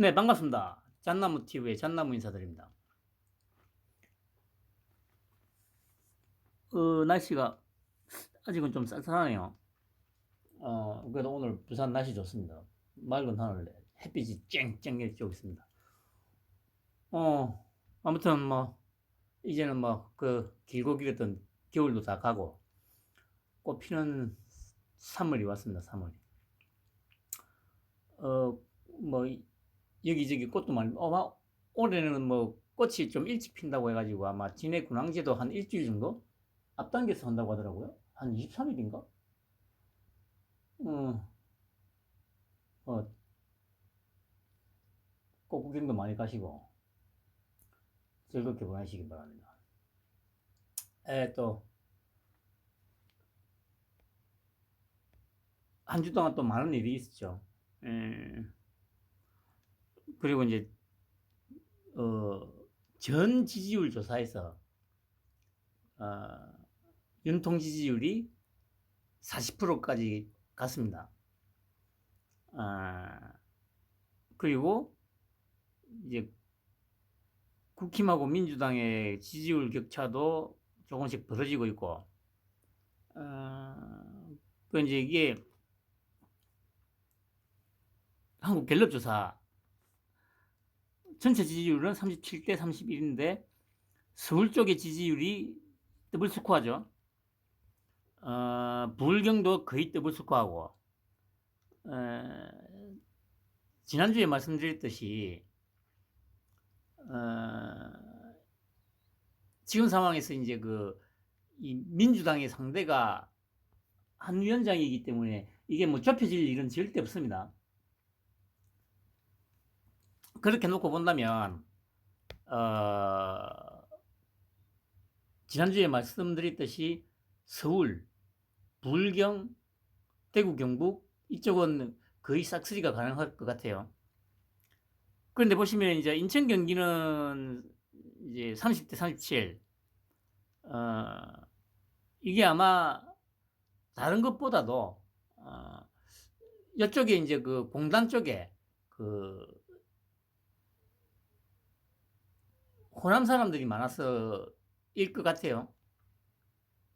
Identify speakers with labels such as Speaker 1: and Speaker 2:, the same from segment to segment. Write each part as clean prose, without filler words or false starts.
Speaker 1: 네, 반갑습니다. 잣나무 TV의 잣나무 인사드립니다. 날씨가 아직은 좀 쌀쌀하네요. 그래도 오늘 부산 날씨 좋습니다. 맑은 하늘에 햇빛이 쨍쨍 쬐고 있습니다. 아무튼 이제는 길고 길었던 겨울도 다 가고, 꽃 피는 3월이 왔습니다, 3월이. 어, 뭐, 여기저기 꽃도 많이, 올해는 꽃이 좀 일찍 핀다고 해가지고 아마 진해 군항제도 한 일주일 정도 앞당겨서 한다고 하더라고요. 한 23일인가? 어, 어, 꽃 구경도 많이 가시고 즐겁게 보내시기 바랍니다. 또, 한 주 동안 또 많은 일이 있었죠. 에, 그리고 이제, 어, 전 지지율 조사에서, 어, 윤통 지지율이 40%까지 갔습니다. 그리고 이제 국힘하고 민주당의 지지율 격차도 조금씩 벌어지고 있고, 그 이제 이게 한국 갤럽 조사 전체 지지율은 37대 31인데 서울 쪽의 지지율이 더블 스코어죠. 부울경도 거의 더블 스코어하고, 지난주에 말씀드렸듯이 지금 상황에서 이제 이 민주당의 상대가 한 위원장이기 때문에 이게 좁혀질 일은 절대 없습니다. 그렇게 놓고 본다면 지난주에 말씀드렸듯이 서울, 부울경, 대구, 경북 이쪽은 거의 싹쓸이가 가능할 것 같아요. 그런데 보시면 이제 인천, 경기는 이제 30대 37. 이게 아마 다른 것보다도 이쪽에 이제 그 공단 쪽에 그 호남 사람들이 많아서 일 것 같아요.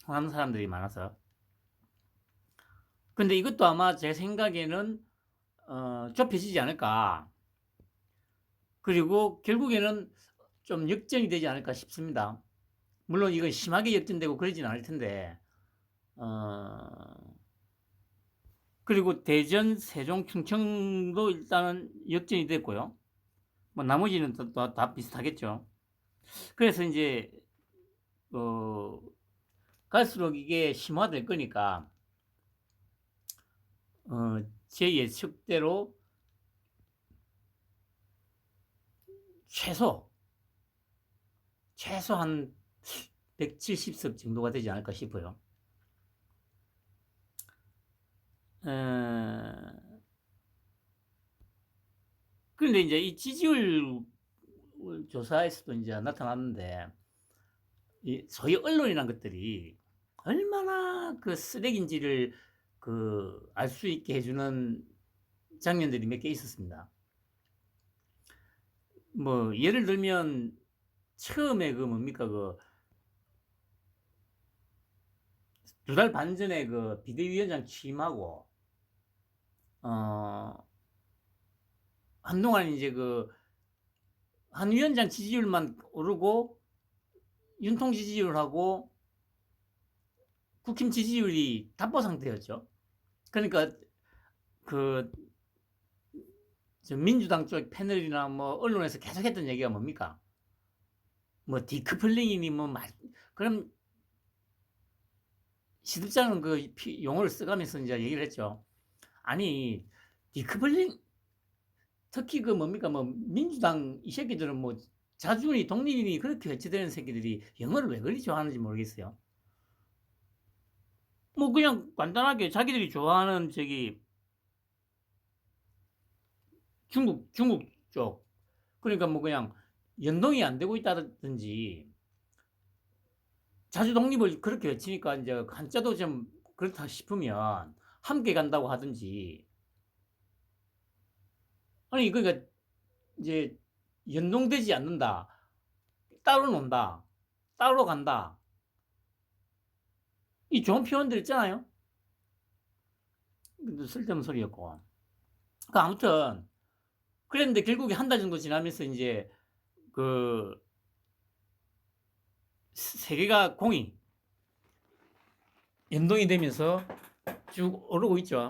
Speaker 1: 호남 사람들이 많아서. 근데 이것도 아마 제 생각에는 좁혀지지 않을까. 그리고 결국에는 좀 역전이 되지 않을까 싶습니다. 물론 이건 심하게 역전되고 그러진 않을 텐데, 그리고 대전, 세종, 충청도 일단은 역전이 됐고요. 나머지는 다 비슷하겠죠. 그래서 이제, 갈수록 이게 심화될 거니까, 제 예측대로 최소 한 170석 정도가 되지 않을까 싶어요. 그런데 이제 이 지지율 조사에서도 이제 나타났는데, 이 소위 언론이란 것들이 얼마나 그 쓰레기인지를 알 수 있게 해주는 장면들이 몇 개 있었습니다. 예를 들면, 처음에 뭡니까, 2달 반 전에 비대위원장 취임하고, 한동안 이제 한 위원장 지지율만 오르고, 윤통 지지율하고, 국힘 지지율이 답보 상태였죠. 그러니까, 민주당 쪽 패널이나 언론에서 계속 했던 얘기가 뭡니까? 디커플링이니 그럼 시들장은 용어를 써가면서 이제 얘기를 했죠. 아니, 디커플링, 특히 민주당 이 새끼들은 자주니 독립이니 그렇게 회치되는 새끼들이 영어를 왜 그리 좋아하는지 모르겠어요. 그냥 간단하게 자기들이 좋아하는 중국 쪽. 그러니까 그냥 연동이 안 되고 있다든지, 자주 독립을 그렇게 외치니까 이제 한자도 좀 그렇다 싶으면 함께 간다고 하든지. 아니, 그러니까 이제 연동되지 않는다. 따로 논다. 따로 간다. 이 좋은 표현들 있잖아요. 근데 쓸데없는 소리였고. 그 아무튼 그랬는데 결국에 한 달 정도 지나면서 인제 그 세계가 공이 연동이 되면서 쭉 오르고 있죠.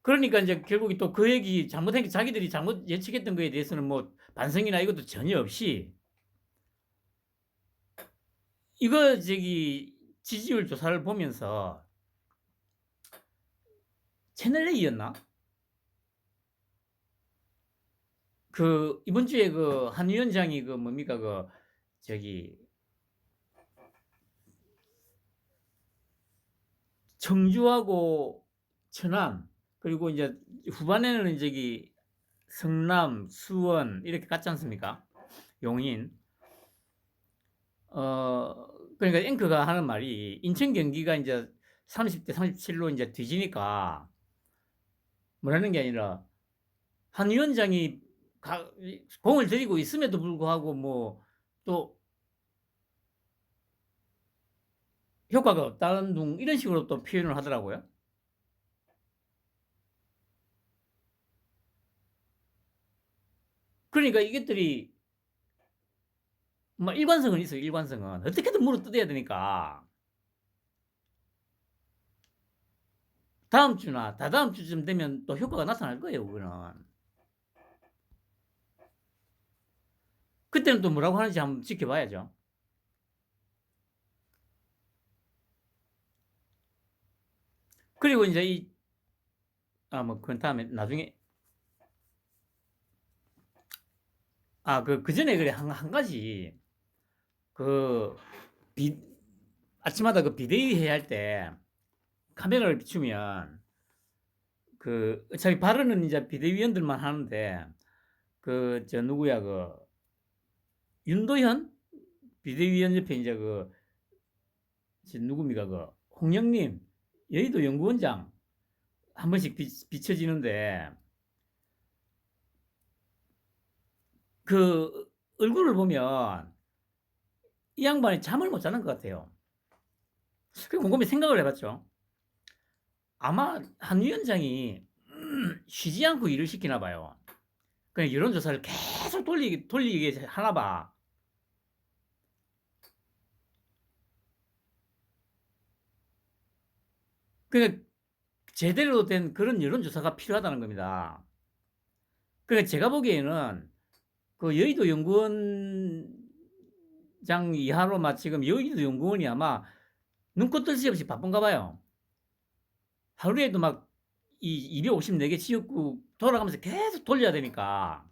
Speaker 1: 그러니까 인제 결국에 또 그 얘기 잘못한 게 자기들이 잘못 예측했던 거에 대해서는 뭐 반성이나 이것도 전혀 없이 이거 지지율 조사를 보면서 채널 A였나? 그 이번 주에 그 한 위원장이 그 뭡니까 그 저기 청주하고 천안 그리고 인제 후반에는 성남, 수원 이렇게 갔지 않습니까? 용인. 그러니까 앵커가 하는 말이 인천 경기가 인제 30대 37로 인제 뒤지니까 뭐라는 게 아니라 한 위원장이 공을 들이고 있음에도 불구하고 뭐 또 효과가 없다는 둥 이런 식으로 또 표현을 하더라고요. 그러니까 이것들이 뭐 일관성은 있어요, 일관성은. 어떻게든 물어뜯어야 되니까. 다음 주나 다다음 주쯤 되면 또 효과가 나타날 거예요, 그거는. 그때는 또 뭐라고 하는지 한번 지켜봐야죠. 그리고 인제 뭐 그건 다음에 나중에 그전에 그래 한 가지 그 비 아침마다 그 비대위 회의할 때 카메라를 비추면 자기 발언은 이제 비대위원들만 하는데 누구야 윤도현 비대위원 옆에 인제 누굽니까 홍영림 여의도 연구원장 한 번씩 비춰지는데 그 얼굴을 보면 이 양반이 잠을 못 자는 것 같아요. 그래서 곰곰이 생각을 해 봤죠. 아마 한 위원장이 쉬지 않고 일을 시키나 봐요. 그냥 여론조사를 계속 돌리게 하나 봐. 그러니까 제대로 된 그런 여론조사가 필요하다는 겁니다. 그러니까 제가 보기에는 그 여의도 연구원장 이하로 지금 여의도 연구원이 아마 눈코 뜰 새 없이 바쁜가 봐요. 하루에도 이 254개 지역구 돌아가면서 계속 돌려야 되니까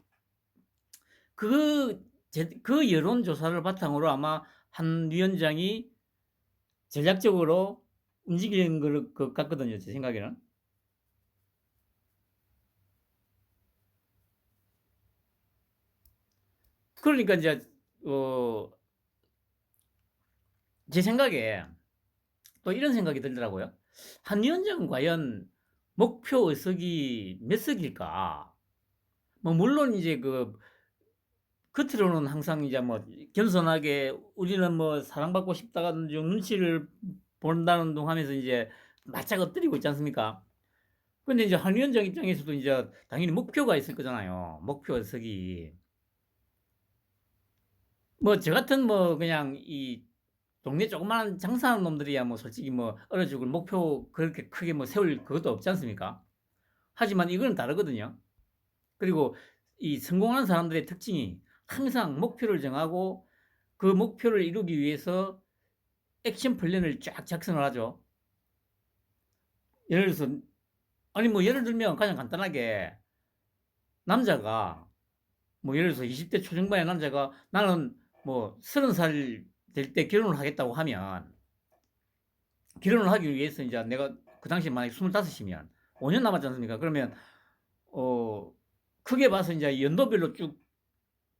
Speaker 1: 그 여론조사를 바탕으로 아마 한 위원장이 전략적으로 움직이는 것 같거든요, 제 생각에는. 그러니까 인제 제 생각에 또 이런 생각이 들더라고요. '한 위원장은 과연 목표 의석이 몇 석일까?' 뭐 물론 이제 겉으로는 항상 이제 뭐 겸손하게 우리는 뭐 사랑받고 싶다는 좀 눈치를 본다는 둥 하면서 이제 바짝 엎드리고 있지 않습니까? 근데 이제 한 위원장 입장에서도 이제 당연히 목표가 있을 거잖아요, 목표 의석이. 뭐 저 같은 그냥 이 동네 조그마한 장사하는 놈들이야 뭐 솔직히 뭐 어느 쪽을 목표 그렇게 크게 세울 그것도 없지 않습니까? 하지만 이거는 다르거든요. 그리고 이 성공하는 사람들의 특징이 항상 목표를 정하고 그 목표를 이루기 위해서 액션 플랜을 쫙 작성을 하죠. 예를 들어서 예를 들면 가장 간단하게 남자가 예를 들어서 20대 초중반의 남자가 나는 30살 될 때 결혼을 하겠다고 하면 결혼을 하기 위해서 인제 내가 그 당시에 만약에 25이면 5년 남았지 않습니까? 그러면 크게 봐서 인제 연도별로 쭉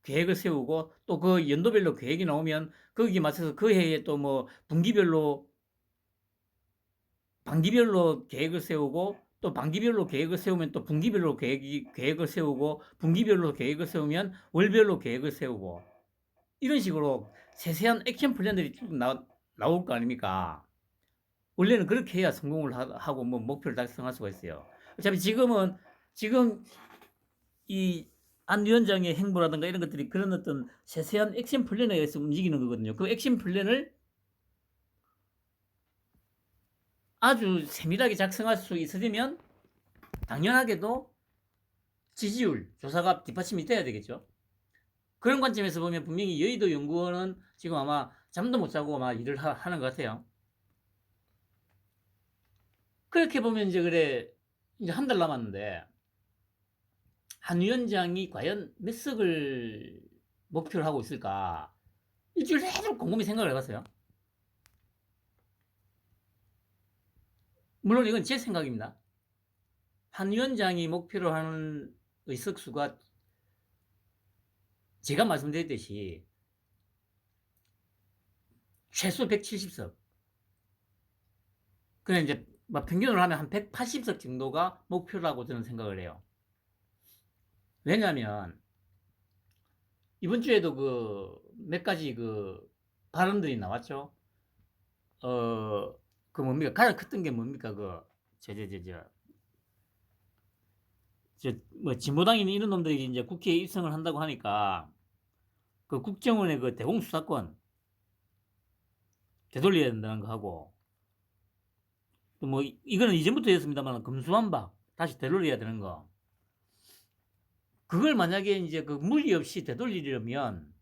Speaker 1: 계획을 세우고 또 그 연도별로 계획이 나오면 거기에 맞춰서 그 해에 또 분기별로 반기별로 계획을 세우고 또 반기별로 계획을 세우면 또 분기별로 계획을 세우고, 분기별로 계획을 세우면 월별로 계획을 세우고, 이런 식으로 세세한 액션 플랜들이 쭉 나올 거 아닙니까? 원래는 그렇게 해야 성공을 하고 뭐 목표를 달성할 수가 있어요. 어차피 지금 이 안 위원장의 행보라든가 이런 것들이 그런 어떤 세세한 액션 플랜에 의해서 움직이는 거거든요. 그 액션 플랜을 아주 세밀하게 작성할 수 있으려면 당연하게도 지지율 조사가 뒷받침이 돼야 되겠죠. 그런 관점에서 보면 분명히 여의도 연구원은 지금 아마 잠도 못 자고 아마 일을 하는 것 같아요. 그렇게 보면 이제 그래, 이제 한 달 남았는데 한 위원장이 과연 몇 석을 목표로 하고 있을까? 일주일 내내 곰곰이 생각을 해봤어요. 물론 이건 제 생각입니다. 한 위원장이 목표로 하는 의석수가 제가 말씀드렸듯이 최소 170석. 그냥 이제 평균으로 하면 한 180석 정도가 목표라고 저는 생각을 해요. 왜냐하면 이번 주에도 그 몇 가지 그 발언들이 나왔죠. 그 뭡니까? 가장 컸던 게 뭡니까? 뭐 진보당인 이런 놈들이 이제 국회에 입성을 한다고 하니까 그 국정원의 그 대공수사권 되돌려야 된다는 거 하고, 또 뭐 이거는 이전부터 했습니다만 금수환박 다시 되돌려야 되는 거. 그걸 만약에 이제 그 무리 없이 되돌리려면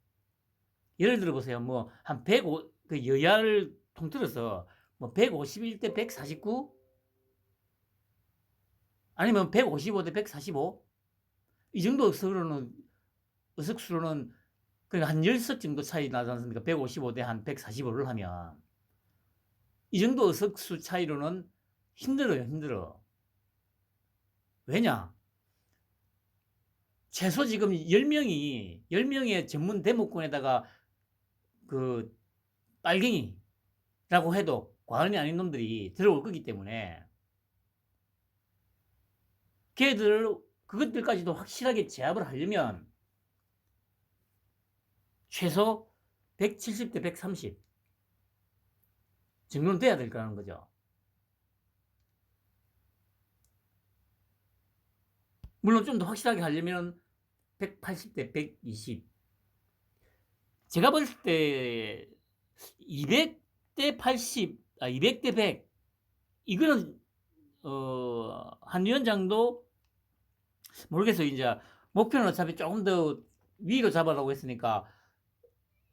Speaker 1: 예를 들어 보세요. 뭐 한 105, 그 여야를 통틀어서 뭐 151대 149 아니면 155대 145 이 정도 의석수로는 그러니까 한 10석 정도 차이 나지 않습니까? 155대 한 145를 하면 이 정도 의석수 차이로는 힘들어. 왜냐? 최소 지금 10명의 전문 대목권에다가 그 빨갱이라고 해도 과언이 아닌 놈들이 들어올 거기 때문에 그것들까지도 확실하게 제압을 하려면 최소 170대 130 정도는 돼야 될 거라는 거죠. 물론 좀 더 확실하게 하려면 180대 120. 제가 볼 때 200대 80, 200대 100. 이거는 한 위원장도 모르겠어요. 이제 목표는 어차피 조금 더 위로 잡아라고 했으니까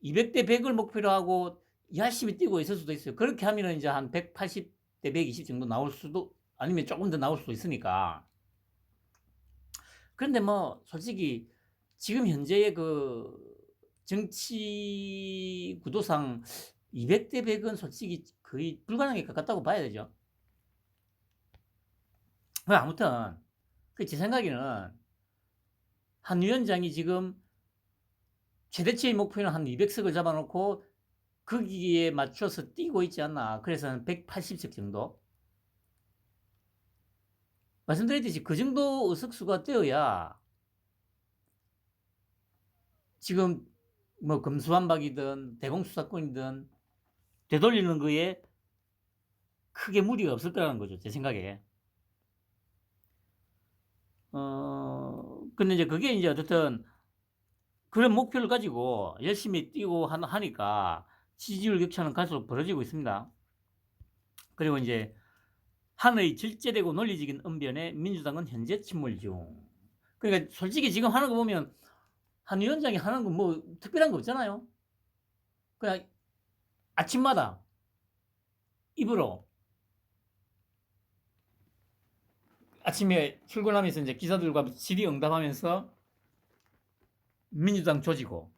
Speaker 1: 200대 100을 목표로 하고 열심히 뛰고 있을 수도 있어요. 그렇게 하면 이제 한 180대 120 정도 나올 수도, 아니면 조금 더 나올 수도 있으니까. 그런데 뭐 솔직히 지금 현재의 그 정치 구도상 200대 100은 솔직히 거의 불가능에 가깝다고 봐야 되죠. 아무튼 제 생각에는 한 위원장이 지금 최대치의 목표는 한 200석을 잡아놓고 거기에 맞춰서 뛰고 있지 않나. 그래서 한 180석 정도. 말씀드렸듯이 그 정도 의석수가 되어야 지금 뭐 금수환박이든 대공수사권이든 되돌리는 거에 크게 무리가 없을 거라는 거죠. 제 생각에. 근데 이제 그게 이제 어쨌든 그런 목표를 가지고 열심히 뛰고 하니까 지지율 격차는 갈수록 벌어지고 있습니다. 그리고 이제 한의 질제되고 논리적인 언변에 민주당은 현재 침몰 중. 그러니까 솔직히 지금 하는 거 보면 한 위원장이 하는 거 뭐 특별한 거 없잖아요. 그냥 아침마다 입으로 아침에 출근하면서 이제 기자들과 질의응답하면서 민주당 조지고,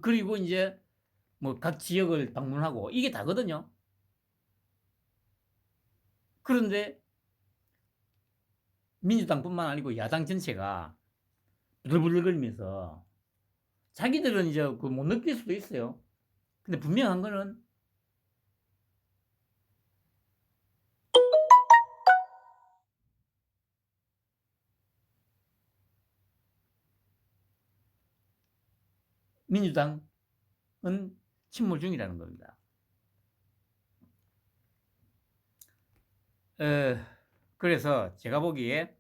Speaker 1: 그리고 이제 뭐 각 지역을 방문하고 이게 다거든요. 그런데 민주당뿐만 아니고 야당 전체가 부들부들거리면서 자기들은 이제 그 못 느낄 수도 있어요. 근데 분명한 거는 민주당은 침몰 중이라는 겁니다. 그래서 제가 보기에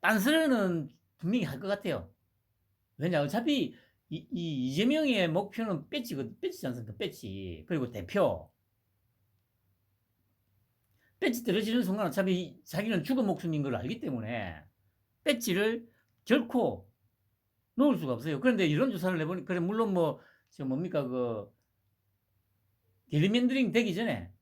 Speaker 1: 딴소리는 분명히 할 것 같아요. 왜냐 어차피 이재명의 목표는 배지지 않습니까? 배지. 그리고 대표. 배지 떨어지는 순간 어차피 자기는 죽은 목숨인 걸 알기 때문에 배지를 결코 놓을 수가 없어요. 그런데 이런 조사를 내보니, 그래, 물론 뭐, 저 뭡니까, 게리맨더링 되기 전에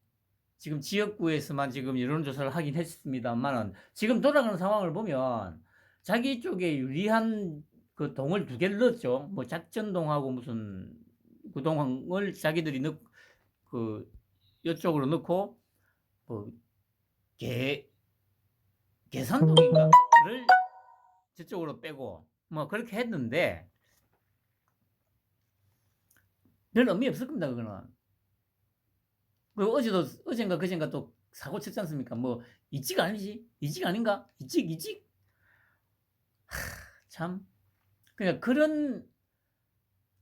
Speaker 1: 지금 지역구에서만 지금 여론조사를 하긴 했습니다만은 지금 돌아가는 상황을 보면 자기 쪽에 유리한 그 동을 두 개를 넣었죠. 뭐 작전동하고 무슨 그 동을 자기들이 이쪽으로 넣고 뭐 계산동인가를 저쪽으로 빼고 뭐 그렇게 했는데 별 의미 없을 겁니다. 그거는. 그리고 어젠가 그젠가 또 사고 쳤지 않습니까? 뭐 이직 아니지? 이직 아닌가? 이직? 참. 그러니까 그런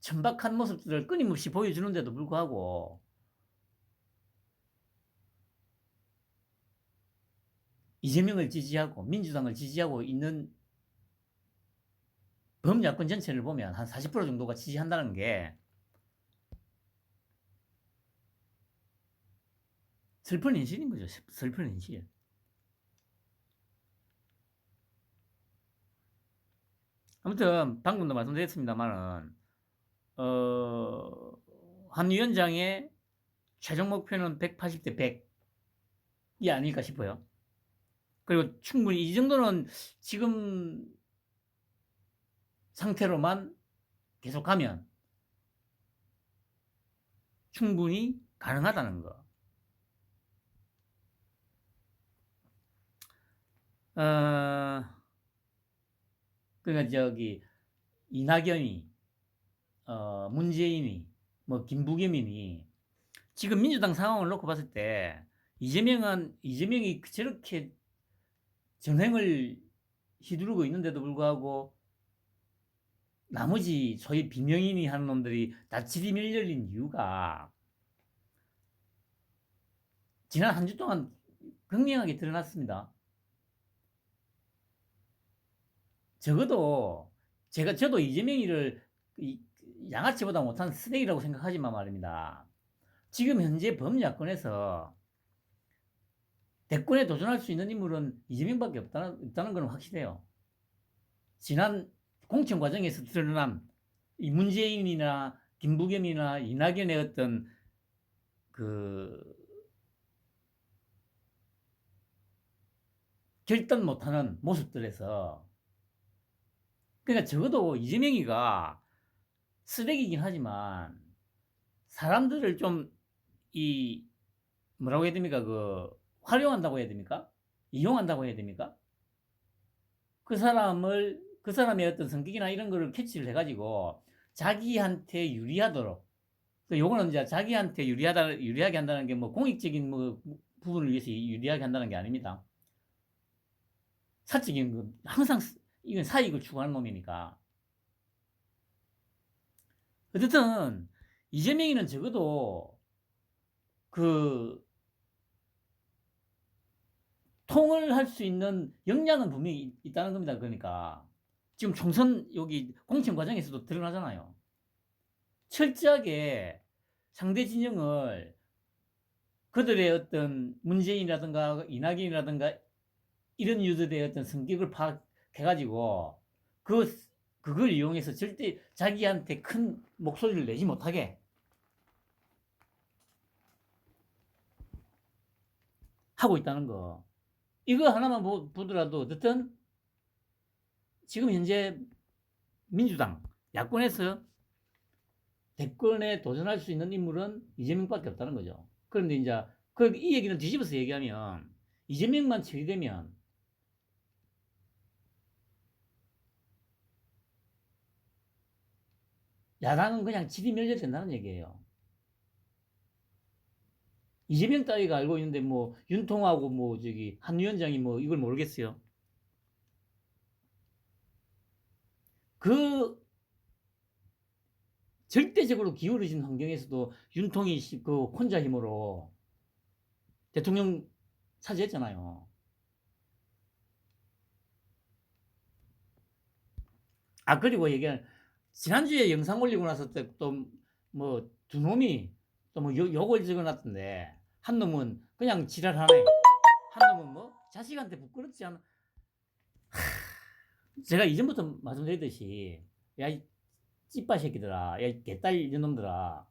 Speaker 1: 천박한 모습들을 끊임없이 보여주는데도 불구하고 이재명을 지지하고 민주당을 지지하고 있는 범야권 전체를 보면 한 40% 정도가 지지한다는 게 슬픈 현실인 거죠. 슬픈 현실. 아무튼 방금도 말씀드렸습니다만은 한 위원장의 최종 목표는 180대 100이 아닐까 싶어요. 그리고 충분히 이 정도는 지금 상태로만 계속 가면 충분히 가능하다는 거. 그러니까 저기 이낙연이, 문재인이, 뭐 김부겸이니 지금 민주당 상황을 놓고 봤을 때 이재명이 저렇게 전횡을 휘두르고 있는데도 불구하고 나머지 소위 비명인이 하는 놈들이 다 지리멸렬인 이유가 지난 한 주 동안 극명하게 드러났습니다. 적어도 저도 이재명이를 양아치보다 못한 쓰레기라고 생각하지만 말입니다. 지금 현재 범야권에서 대권에 도전할 수 있는 인물은 이재명밖에 없다는 건 확실해요. 지난 공천 과정에서 드러난 이 문재인이나 김부겸이나 이낙연의 어떤 결단 못하는 모습들에서, 그러니까 적어도 이재명이가 쓰레기긴 하지만 사람들을 좀 뭐라고 해야 됩니까? 활용한다고 해야 됩니까? 이용한다고 해야 됩니까? 그 사람의 어떤 성격이나 이런 거를 캐치를 해가지고 자기한테 유리하도록, 요거는 이제 자기한테 유리하게 한다는 게 뭐 공익적인 뭐 부분을 위해서 유리하게 한다는 게 아닙니다. 사적인 거, 항상 이건 사익을 추구하는 놈이니까. 어쨌든 이재명이는 적어도 통을 할 수 있는 역량은 분명히 있다는 겁니다. 그러니까 지금 총선 여기 공천 과정에서도 드러나잖아요. 철저하게 상대 진영을 그들의 어떤 문재인이라든가 이낙연이라든가 이런 유저들의 어떤 성격을 파악해가지고 그걸 이용해서 절대 자기한테 큰 목소리를 내지 못하게 하고 있다는 거. 이거 하나만 보더라도 어쨌든 지금 현재 민주당 야권에서 대권에 도전할 수 있는 인물은 이재명밖에 없다는 거죠. 그런데 이제 이 얘기는 뒤집어서 얘기하면 이재명만 처리되면 야당은 그냥 지리멸렬된다는 얘기예요. 이재명 따위가 알고 있는데 뭐 윤통하고 뭐 한 위원장이 뭐 이걸 모르겠어요. 절대적으로 기울어진 환경에서도 윤통이 그 혼자 힘으로 대통령 차지했잖아요. 그리고 이게 지난주에 영상 올리고 나서 또 뭐 두 놈이 또 뭐 욕을 적어놨던데, 한 놈은 그냥 지랄하네, 한 놈은 뭐 자식한테 부끄럽지 않아. 제가 이전부터 말씀드렸듯이, 야, 이 찌빠 새끼들아, 야, 이 개딸 이놈들아.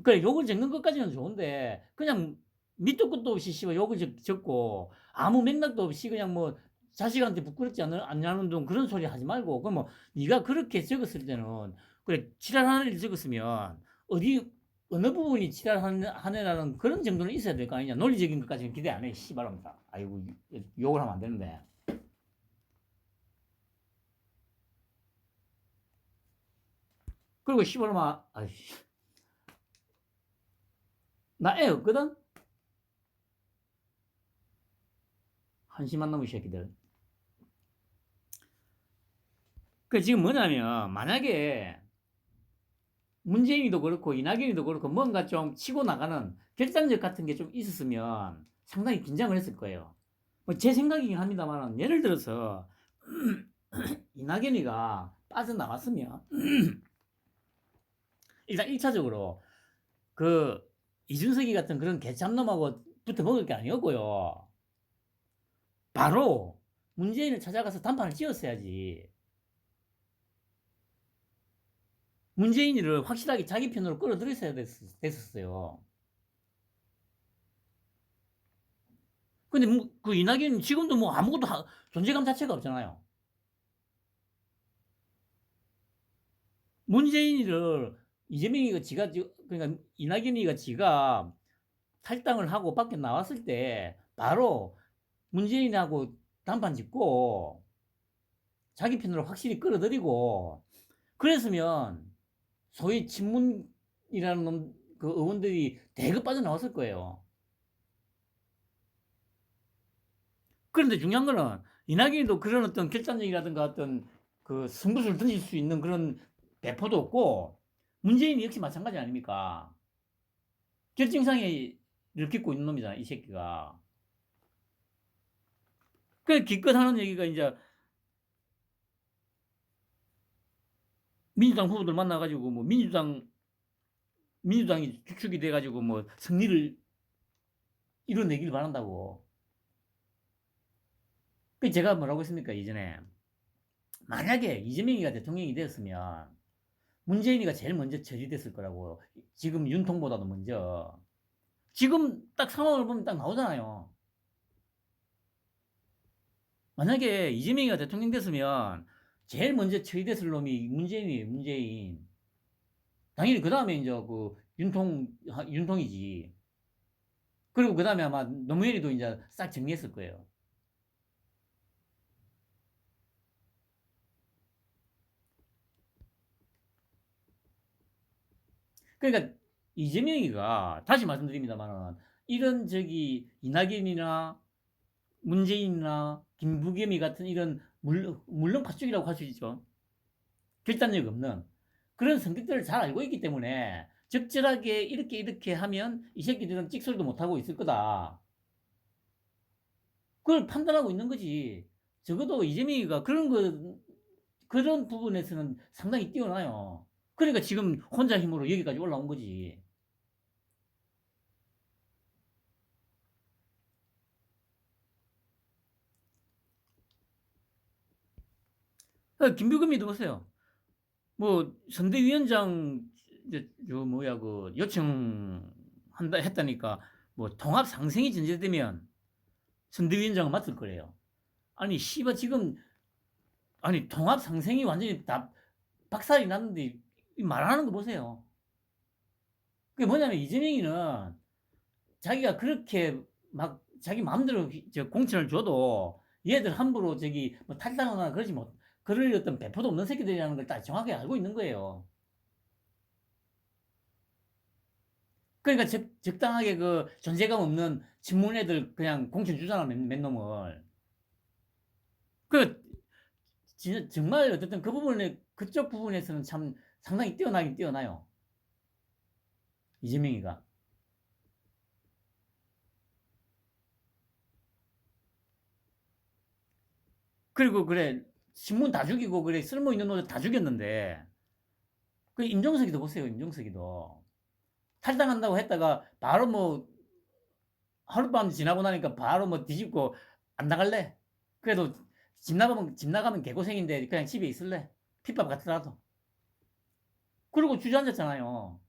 Speaker 1: 그래, 욕을 적는 것까지는 좋은데, 그냥 밑도 끝도 없이 씨발 욕을 적고, 아무 맥락도 없이 그냥 뭐, 자식한테 부끄럽지 않냐는 둥 그런 소리 하지 말고, 그럼 뭐, 네가 그렇게 적었을 때는, 그래, 지랄하는 일 적었으면, 어느 부분이 지랄하네라는 그런 정도는 있어야 될 거 아니냐. 논리적인 것까지는 기대 안 해, 씨발합니다. 아이고, 욕을 하면 안 되는데. 그리고 씨발마, 아이씨. 나 애 없거든? 한심한 놈의 새끼들. 그 지금 뭐냐면, 만약에 문재인이도 그렇고 이낙연이도 그렇고 뭔가 좀 치고 나가는 결단력 같은 게 좀 있었으면 상당히 긴장을 했을 거예요. 뭐 제 생각이긴 합니다만, 예를 들어서 이낙연이가 빠져나왔으면 일단 1차적으로 그 이준석이 같은 그런 개참놈하고 붙어 먹을 게 아니었고요. 바로 문재인을 찾아가서 단판을 찧었어야지. 문재인이를 확실하게 자기 편으로 끌어들였어야 됐었어요. 근데 그 이낙연 지금도 뭐 아무것도 존재감 자체가 없잖아요. 문재인이를 이재명이가 그러니까 이낙연이가 지가 탈당을 하고 밖에 나왔을 때 바로 문재인하고 단판 짓고 자기 편으로 확실히 끌어들이고, 그랬으면 소위 친문이라는 그 의원들이 대거 빠져나왔을 거예요. 그런데 중요한 거는 이낙연이도 그런 어떤 결단력이라든가 어떤 그 승부수를 던질 수 있는 그런 배포도 없고, 문재인이 역시 마찬가지 아닙니까? 결정장애를 겪고 있는 놈이잖아, 이 새끼가. 그래, 기껏 하는 얘기가 이제 민주당 후보들 만나가지고 뭐 민주당이 주축이 돼가지고 뭐 승리를 이뤄내길 바란다고. 그 제가 뭐라고 했습니까, 이전에? 만약에 이재명이가 대통령이 되었으면 문재인이가 제일 먼저 처리됐을 거라고. 지금 윤통보다도 먼저. 지금 딱 상황을 보면 딱 나오잖아요. 만약에 이재명이가 대통령 됐으면 제일 먼저 처리됐을 놈이 문재인이에요, 문재인. 당연히 그 다음에 이제 그 윤통이지. 그리고 그 다음에 아마 노무현이도 이제 싹 정리했을 거예요. 그러니까 이재명이가 다시 말씀드립니다만은, 이런 이낙연이나 문재인이나 김부겸이 같은 이런 물론 파쪽이라고 할 수 있죠. 결단력 없는 그런 성격들을 잘 알고 있기 때문에 적절하게 이렇게 하면 이 새끼들은 찍소리도 못하고 있을 거다. 그걸 판단하고 있는 거지. 적어도 이재명이가 그런 부분에서는 상당히 뛰어나요. 그러니까 지금 혼자 힘으로 여기까지 올라온 거지. 김부겸이도 보세요. 뭐 선대위원장 요청한다 했다니까, 뭐 통합 상생이 전제되면 선대위원장을 맡을 거래요. 아니 씨발 지금, 아니 통합 상생이 완전히 다 박살이 났는데 말하는 거 보세요. 그게 뭐냐면, 이재명이는 자기가 그렇게 막 자기 마음대로 공천을 줘도 얘들 함부로 뭐 탈당하거나 그러지 못, 그럴 어떤 배포도 없는 새끼들이라는 걸 딱 정확하게 알고 있는 거예요. 그러니까 적당하게 그 존재감 없는 친문 애들 그냥 공천 주잖아, 몇 놈을. 그 진짜 정말 어쨌든 그 부분에 그쪽 부분에서는 참 상당히 뛰어나긴 뛰어나요. 이재명이가. 그리고 그래 신문 다 죽이고 그래 쓸모 있는 노래 다 죽였는데 그 임종석이도 보세요. 임종석이도 탈당한다고 했다가 바로 뭐 하룻밤 지나고 나니까 바로 뭐 뒤집고 안 나갈래? 그래도 집 나가면 개고생인데 그냥 집에 있을래? 핍박 같더라도. 그리고 주저앉았잖아요.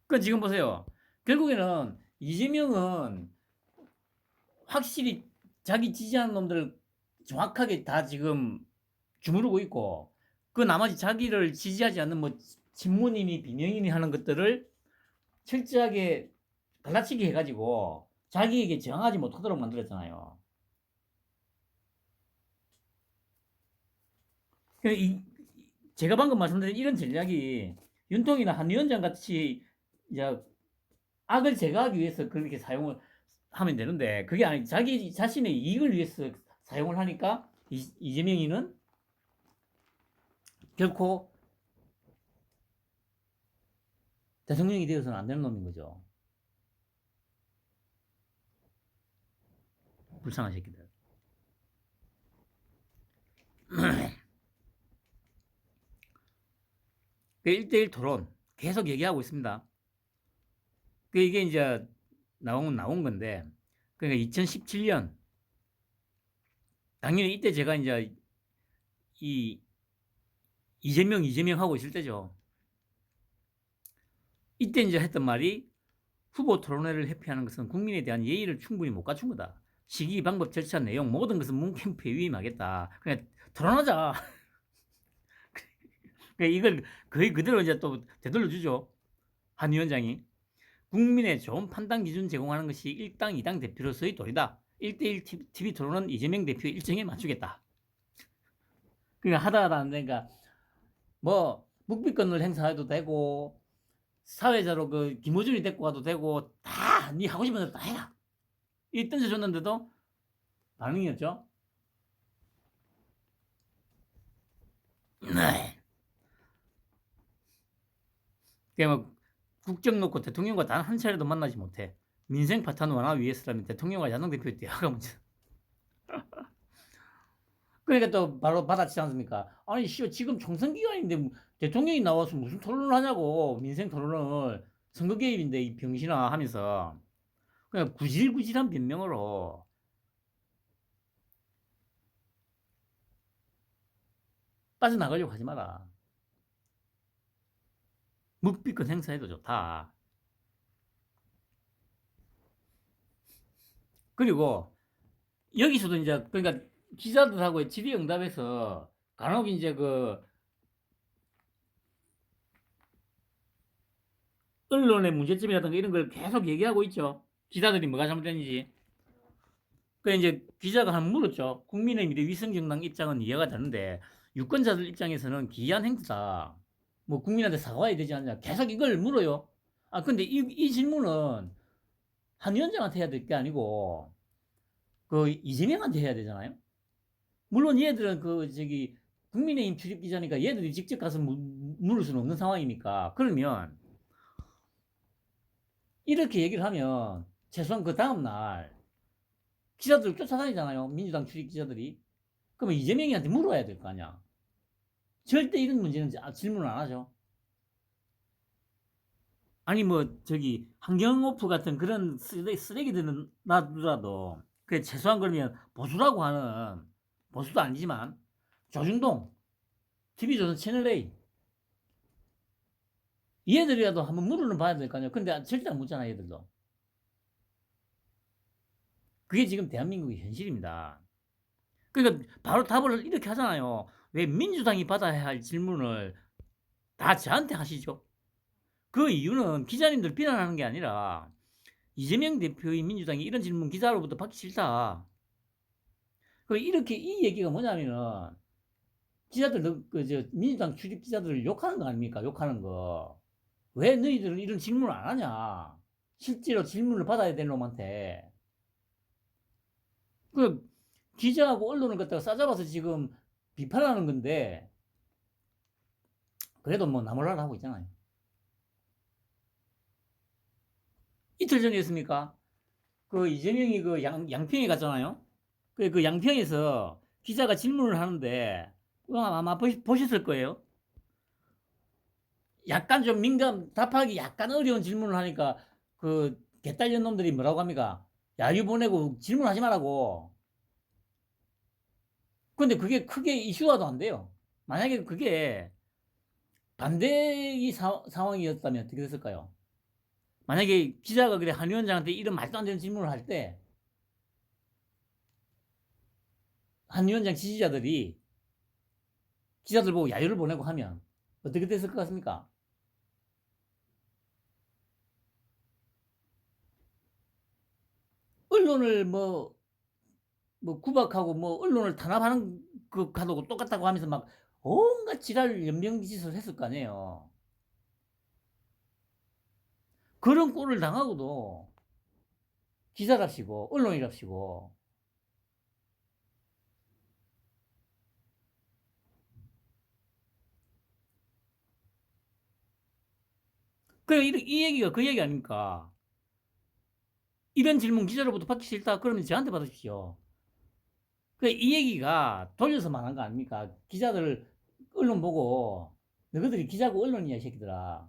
Speaker 1: 그 지금 보세요. 결국에는 이재명은 확실히 자기 지지하는 놈들을 정확하게 다 지금 주무르고 있고 그 나머지 자기를 지지하지 않는 뭐 친문이니 비명이니 하는 것들을 철저하게 갈라치기 해가지고 자기에게 저항하지 못하도록 만들었잖아요. 제가 방금 말씀드린 이런 전략이 윤통이나 한 위원장 같이 이제 악을 제거하기 위해서 그렇게 사용을 하면 되는데 그게 아니 자기 자신의 이익을 위해서 사용을 하니까 이재명이는 결코 대통령이 되어서는 안 되는 놈인 거죠. 불쌍한 새끼들. 1대1 토론 계속 얘기하고 있습니다. 이게 이제 나온 건데, 그러니까 2017년, 당연히 이때 제가 이제 이재명 하고 있을 때죠. 이때 이제 했던 말이 후보 토론회를 회피하는 것은 국민에 대한 예의를 충분히 못 갖춘 거다. 시기, 방법, 절차, 내용 모든 것은 문캠프에 위임하겠다. 그냥 토론하자. 이걸 거의 그대로 이제 또 되돌려 주죠. 한 위원장이. 국민의 좋은 판단 기준 제공하는 것이 1당, 2당 대표로서의 도리다. 1대1 TV 토론은 이재명 대표 일정에 맞추겠다. 그러니까 하다가 안 되니까 뭐 묵비권을 행사해도 되고 사회자로 그 김호준이 데리고 가도 되고 다 네 하고 싶은 대로 다 해라. 이 던져줬는데도 반응이 없죠. 네. 그러니까 뭐 국정 놓고 대통령과 단 한 차례도 만나지 못해. 민생 파탄 완화 위해서라면 대통령과 야당 대표의 대화가 문제. 그러니까 또 바로 받아치지 않습니까? 아니 지금 총선 기간인데 대통령이 나와서 무슨 토론을 하냐고 민생 토론을 선거 개입인데 이 병신아 하면서 그냥 구질구질한 변명으로 빠져나가려고 하지 마라. 묵비권 행사해도 좋다. 그리고 여기서도 이제 그러니까 기자들하고의 질의응답에서 간혹 이제 그 언론의 문제점이라든가 이런 걸 계속 얘기하고 있죠. 기자들이 뭐가 잘못됐는지. 그 이제 기자가 한 물었죠. 국민의힘 위성정당 입장은 이해가 되는데 유권자들 입장에서는 기이한 행태다. 뭐 국민한테 사과해야 되지 않냐. 계속 이걸 물어요. 아 근데 이 질문은 한 위원장한테 해야 될 게 아니고 그 이재명한테 해야 되잖아요. 물론 얘들은 그 저기 국민의힘 출입 기자니까 얘들이 직접 가서 물을 수는 없는 상황이니까 그러면 이렇게 얘기를 하면 최소한 그 다음날 기자들 쫓아다니잖아요. 민주당 출입 기자들이. 그러면 이재명이한테 물어야 될 거 아니야. 절대 이런 문제는 질문을 안 하죠. 아니 뭐 저기 환경오프 같은 그런 쓰레기들은 놔두라도 그 최소한 그러면 보수라고 하는 보수도 아니지만 조중동 TV조선 채널A 얘들이라도 한번 물어는 봐야 될 거 아니야. 근데 절대 안 묻잖아 얘들도. 그게 지금 대한민국의 현실입니다. 그러니까 바로 답을 이렇게 하잖아요. 왜 민주당이 받아야 할 질문을 다 저한테 하시죠? 그 이유는 기자님들 비난하는 게 아니라 이재명 대표의 민주당이 이런 질문 기자로부터 받기 싫다. 그 이렇게 이 얘기가 뭐냐면은 기자들 그저 민주당 출입 기자들을 욕하는 거 아닙니까? 욕하는 거. 왜 너희들은 이런 질문을 안 하냐? 실제로 질문을 받아야 되는 놈한테. 그 기자하고 언론을 갖다가 싸잡아서 지금 비판하는 건데 그래도 뭐 나몰라라 하고 있잖아요. 이틀 전이었습니까? 그 이재명이 그 양평에 갔잖아요. 그 양평에서 기자가 질문을 하는데 아마 보셨을 거예요. 약간 좀 답하기 약간 어려운 질문을 하니까 그 개딸년 놈들이 뭐라고 합니까? 야유 보내고 질문하지 말라고. 근데 그게 크게 이슈화도 안 돼요. 만약에 그게 반대 상황이었다면 어떻게 됐을까요? 만약에 기자가 그래 한 위원장한테 이런 말도 안 되는 질문을 할 때 한 위원장 지지자들이 기자들 보고 야유를 보내고 하면 어떻게 됐을 것 같습니까? 언론을 뭐 구박하고 뭐 언론을 탄압하는 그 가도 똑같다고 하면서 막 온갖 지랄 연명짓을 했을 거 아니에요. 그런 꼴을 당하고도 기자랍시고 언론이랍시고 이 얘기가 그 얘기 아닙니까? 이런 질문 기자로부터 받기 싫다 그러면 저한테 받으십시오. 이 얘기가 돌려서 말한 거 아닙니까? 기자들 언론 보고 너희들이 기자고 언론이야 이 새끼들아.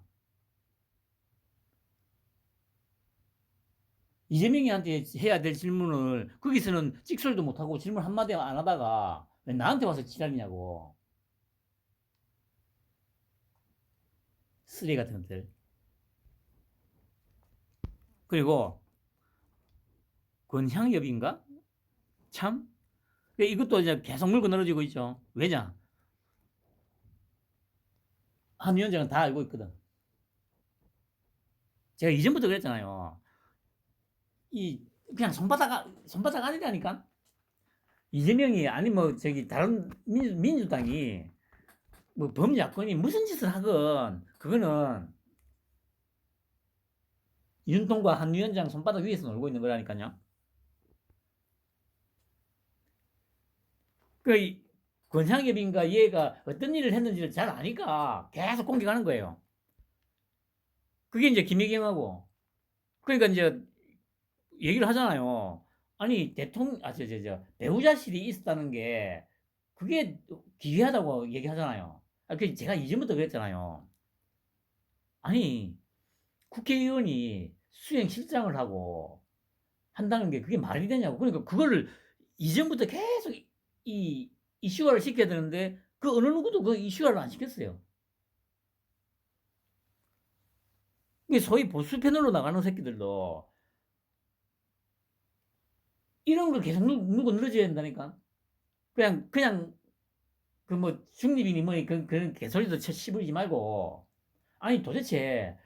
Speaker 1: 이재명이한테 해야 될 질문을 거기서는 찍소리도 못하고 질문 한마디 안 하다가 왜 나한테 와서 지랄이냐고. 쓰레기 같은 것들. 그리고 권향엽인가? 참 이것도 이제 계속 물고 늘어지고 있죠. 왜냐? 한 위원장은 다 알고 있거든. 제가 이전부터 그랬잖아요. 이 그냥 손바닥 아니라니까. 이재명이 아니 뭐 저기 다른 민주당이 뭐 범야권이 무슨 짓을 하건 그거는 윤통과 한 위원장 손바닥 위에서 놀고 있는 거라니까요. 그 권상엽인가 얘가 어떤 일을 했는지를 잘 아니까 계속 공격하는 거예요. 그게 이제 김혜경하고 그러니까 이제 얘기를 하잖아요. 아니 대통령 배우자실이 있었다는 게 그게 기이하다고 얘기하잖아요. 그 제가 이전부터 그랬잖아요. 아니 국회의원이 수행실장을 하고 한다는 게 그게 말이 되냐고. 그러니까 그거를 이전부터 계속 이 이슈화를 시켜야 되는데 그 어느 누구도 그 이슈화를 안 시켰어요. 이게 소위 보수 패널로 나가는 새끼들도 이런 걸 계속 누구 늘어져야 된다니까. 그냥 그 뭐 중립이니 뭐니 그런 개소리도 씹으지 말고 아니 도대체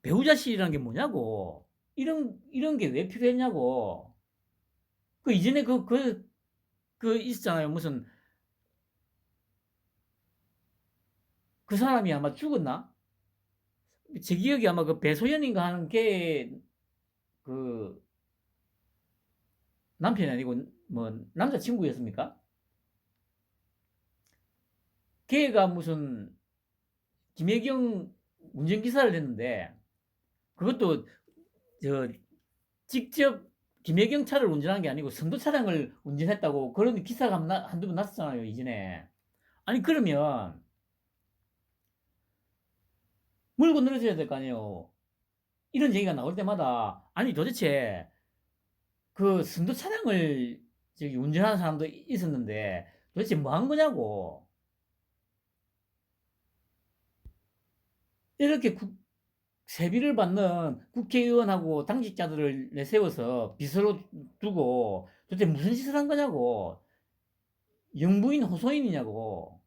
Speaker 1: 배우자실이라는 게 뭐냐고 이런 게 왜 필요했냐고. 그 이전에 그 있었잖아요. 무슨 그 사람이 아마 죽었나? 제 기억이 아마 그 배소연인가 하는 걔 그 남편이 아니고 뭐 남자친구였습니까? 걔가 무슨 김혜경 운전기사를 했는데 그것도 저 직접 김혜경 차를 운전한 게 아니고 선도 차량을 운전했다고 그런 기사가 한두 번 났었잖아요 이전에. 아니 그러면 물고 늘어져야 될 거 아니에요. 이런 얘기가 나올 때마다 아니 도대체 그 선도 차량을 저기 운전하는 사람도 있었는데 도대체 뭐 한 거냐고. 이렇게 세비를 받는 국회의원하고 당직자들을 내세워서 비서로 두고 도대체 무슨 짓을 한 거냐고. 영부인 호소인이냐고.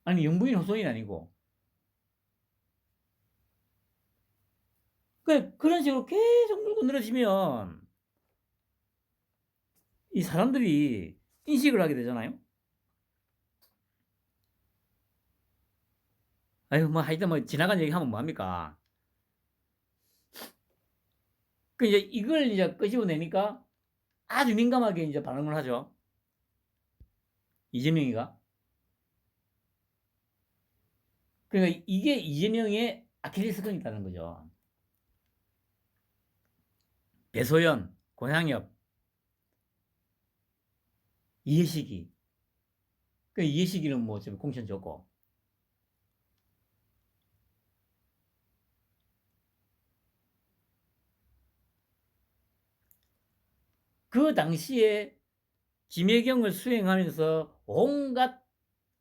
Speaker 1: 아니 영부인 호소인 아니고. 그런 식으로 계속 물고 늘어지면 이 사람들이 인식을 하게 되잖아요. 아유 뭐 하여튼 뭐 지나간 얘기 하면 뭐합니까. 그 이제 이걸 이제 끄집어내니까 아주 민감하게 이제 반응을 하죠. 이재명이가. 그러니까 이게 이재명의 아킬레스건이라는 거죠. 배소연, 권양엽, 이해식이. 그 이해식이는 뭐 좀 공천 줬고. 그 당시에 김혜경을 수행하면서 온갖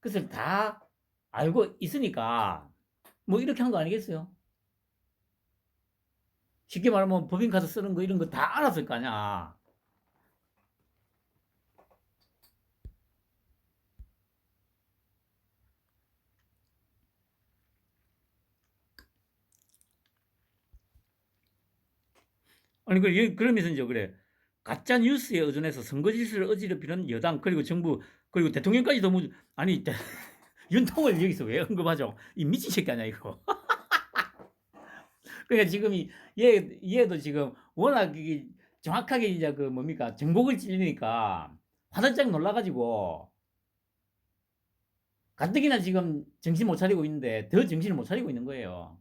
Speaker 1: 것을 다 알고 있으니까 뭐 이렇게 한 거 아니겠어요? 쉽게 말하면 법인카드 쓰는 거 이런 거 다 알았을 거 아니야. 아니 그러면서 이제 그래. 가짜 뉴스에 의존해서 선거 질서를 어지럽히는 여당 그리고 정부 그리고 대통령까지도 뭐 아니 윤통을 여기서 왜 언급하죠? 이 미친 새끼 아니야 이거. 그러니까 지금 얘도 지금 워낙 이게 정확하게 이제 그 뭡니까 정복을 찔리니까 화들짝 놀라가지고 가뜩이나 지금 정신 못 차리고 있는데 더 정신을 못 차리고 있는 거예요.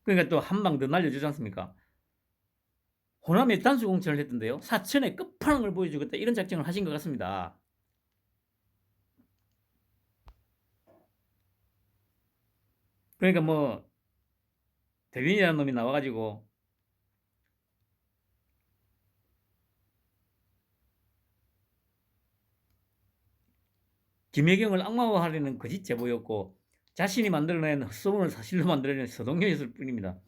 Speaker 1: 그러니까 또 한 방 더 날려주지 않습니까? 호남에 단수 공천을 했던데요. 사천의 끝판왕을 보여주겠다 이런 작정을 하신 것 같습니다. 그러니까 뭐 대변이라는 놈이 나와가지고 김혜경을 악마화하려는 거짓 제보였고 자신이 만들어낸 헛소문을 사실로 만들어낸 서동영이었을 뿐입니다.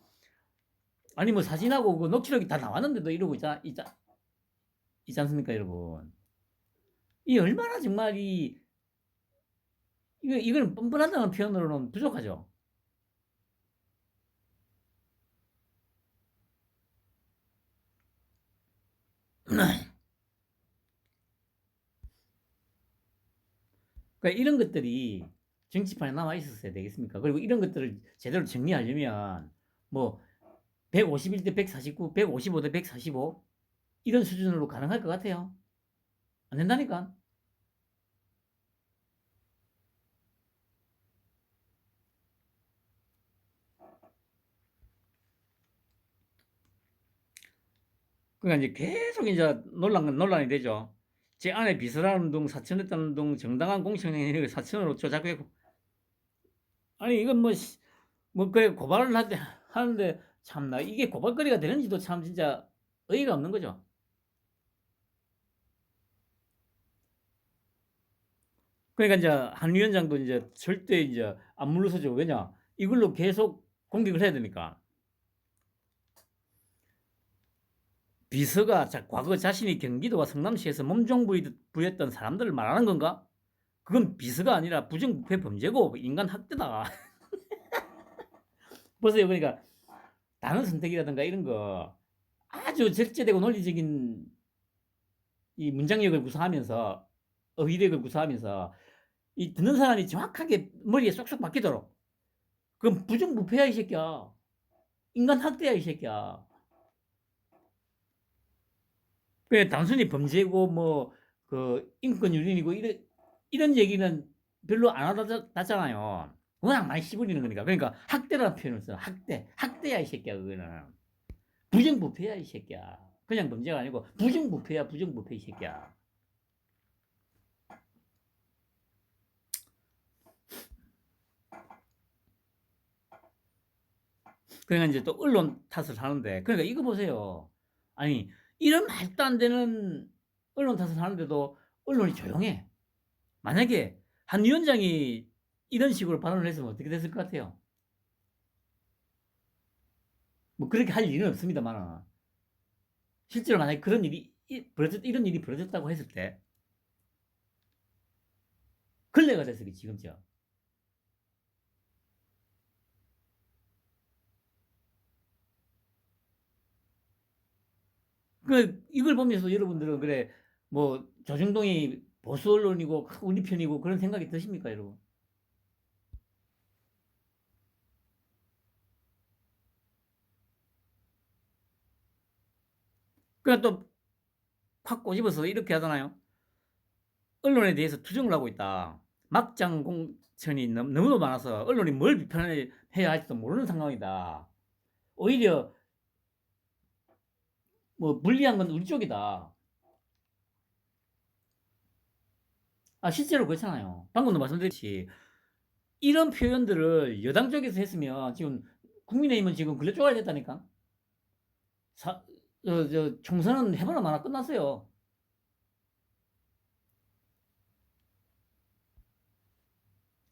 Speaker 1: 아니 뭐 사진하고 그 녹취록이 다 나왔는데도 이러고 있지 않습니까 여러분. 이 얼마나 정말 이걸 뻔뻔하다는 표현으로는 부족하죠. 그러니까 이런 것들이 정치판에 남아 있었어야 되겠습니까? 그리고 이런 것들을 제대로 정리하려면 뭐 151 대 149, 155 대 145 이런 수준으로 가능할 것 같아요. 안 된다니까. 그러니까 이제 계속 이제 논란이 되죠. 제 안에 비서라는 둥, 사천했다는 둥, 정당한 공천행위를 사천으로 조작했고, 아니 이건 뭐 그래 고발을 하는데 참나 이게 고발거리가 되는지도 참 진짜 어이가 없는 거죠. 그러니까 이제 한 위원장도 이제 절대 이제 안 물러서죠. 왜냐 이걸로 계속 공격을 해야 되니까. 비서가 과거 자신이 경기도와 성남시에서 몸종부였던 사람들을 말하는 건가? 그건 비서가 아니라 부정부패 범죄고 인간 학대다. 보세요. 그러니까 단어 선택이라든가 이런 거 아주 절제되고 논리적인 이 문장력을 구사하면서 어휘력을 구사하면서 이 듣는 사람이 정확하게 머리에 쏙쏙 박히도록 그건 부정부패야 이 새끼야. 인간 학대야 이 새끼야. 그 단순히 범죄고 뭐 그 인권 유린이고 이런 얘기는 별로 안 하잖아요. 워낙 많이 씹어리는 거니까. 그러니까 학대라는 표현을 써. 학대야 이 새끼야 그거는. 부정부패야 이 새끼야. 그냥 범죄가 아니고 부정부패야 부정부패 이 새끼야. 그러니까 이제 또 언론 탓을 하는데 그러니까 이거 보세요. 아니 이런 말도 안 되는 언론 탓을 하는데도 언론이 조용해. 만약에 한 위원장이 이런 식으로 발언을 했으면 어떻게 됐을 것 같아요? 뭐 그렇게 할 일은 없습니다만 실제로 만약에 그런 일이 이런 일이 벌어졌다고 했을 때 걸레가 됐어요 지금죠. 그 이걸 보면서 여러분들은 그래 뭐 조중동이 보수 언론이고 우리 편이고 그런 생각이 드십니까 여러분? 그러니까 또 팍 꼬집어서 이렇게 하잖아요. 언론에 대해서 투정을 하고 있다. 막장 공천이 너무도 많아서 언론이 뭘 비판해야 할지도 모르는 상황이다. 오히려 뭐 불리한 건 우리 쪽이다. 실제로 그렇잖아요. 방금도 말씀드렸듯이 이런 표현들을 여당 쪽에서 했으면 지금 국민의힘은 지금 걸려 쪼가야 됐다니까. 총선은 해보나 마나 끝났어요.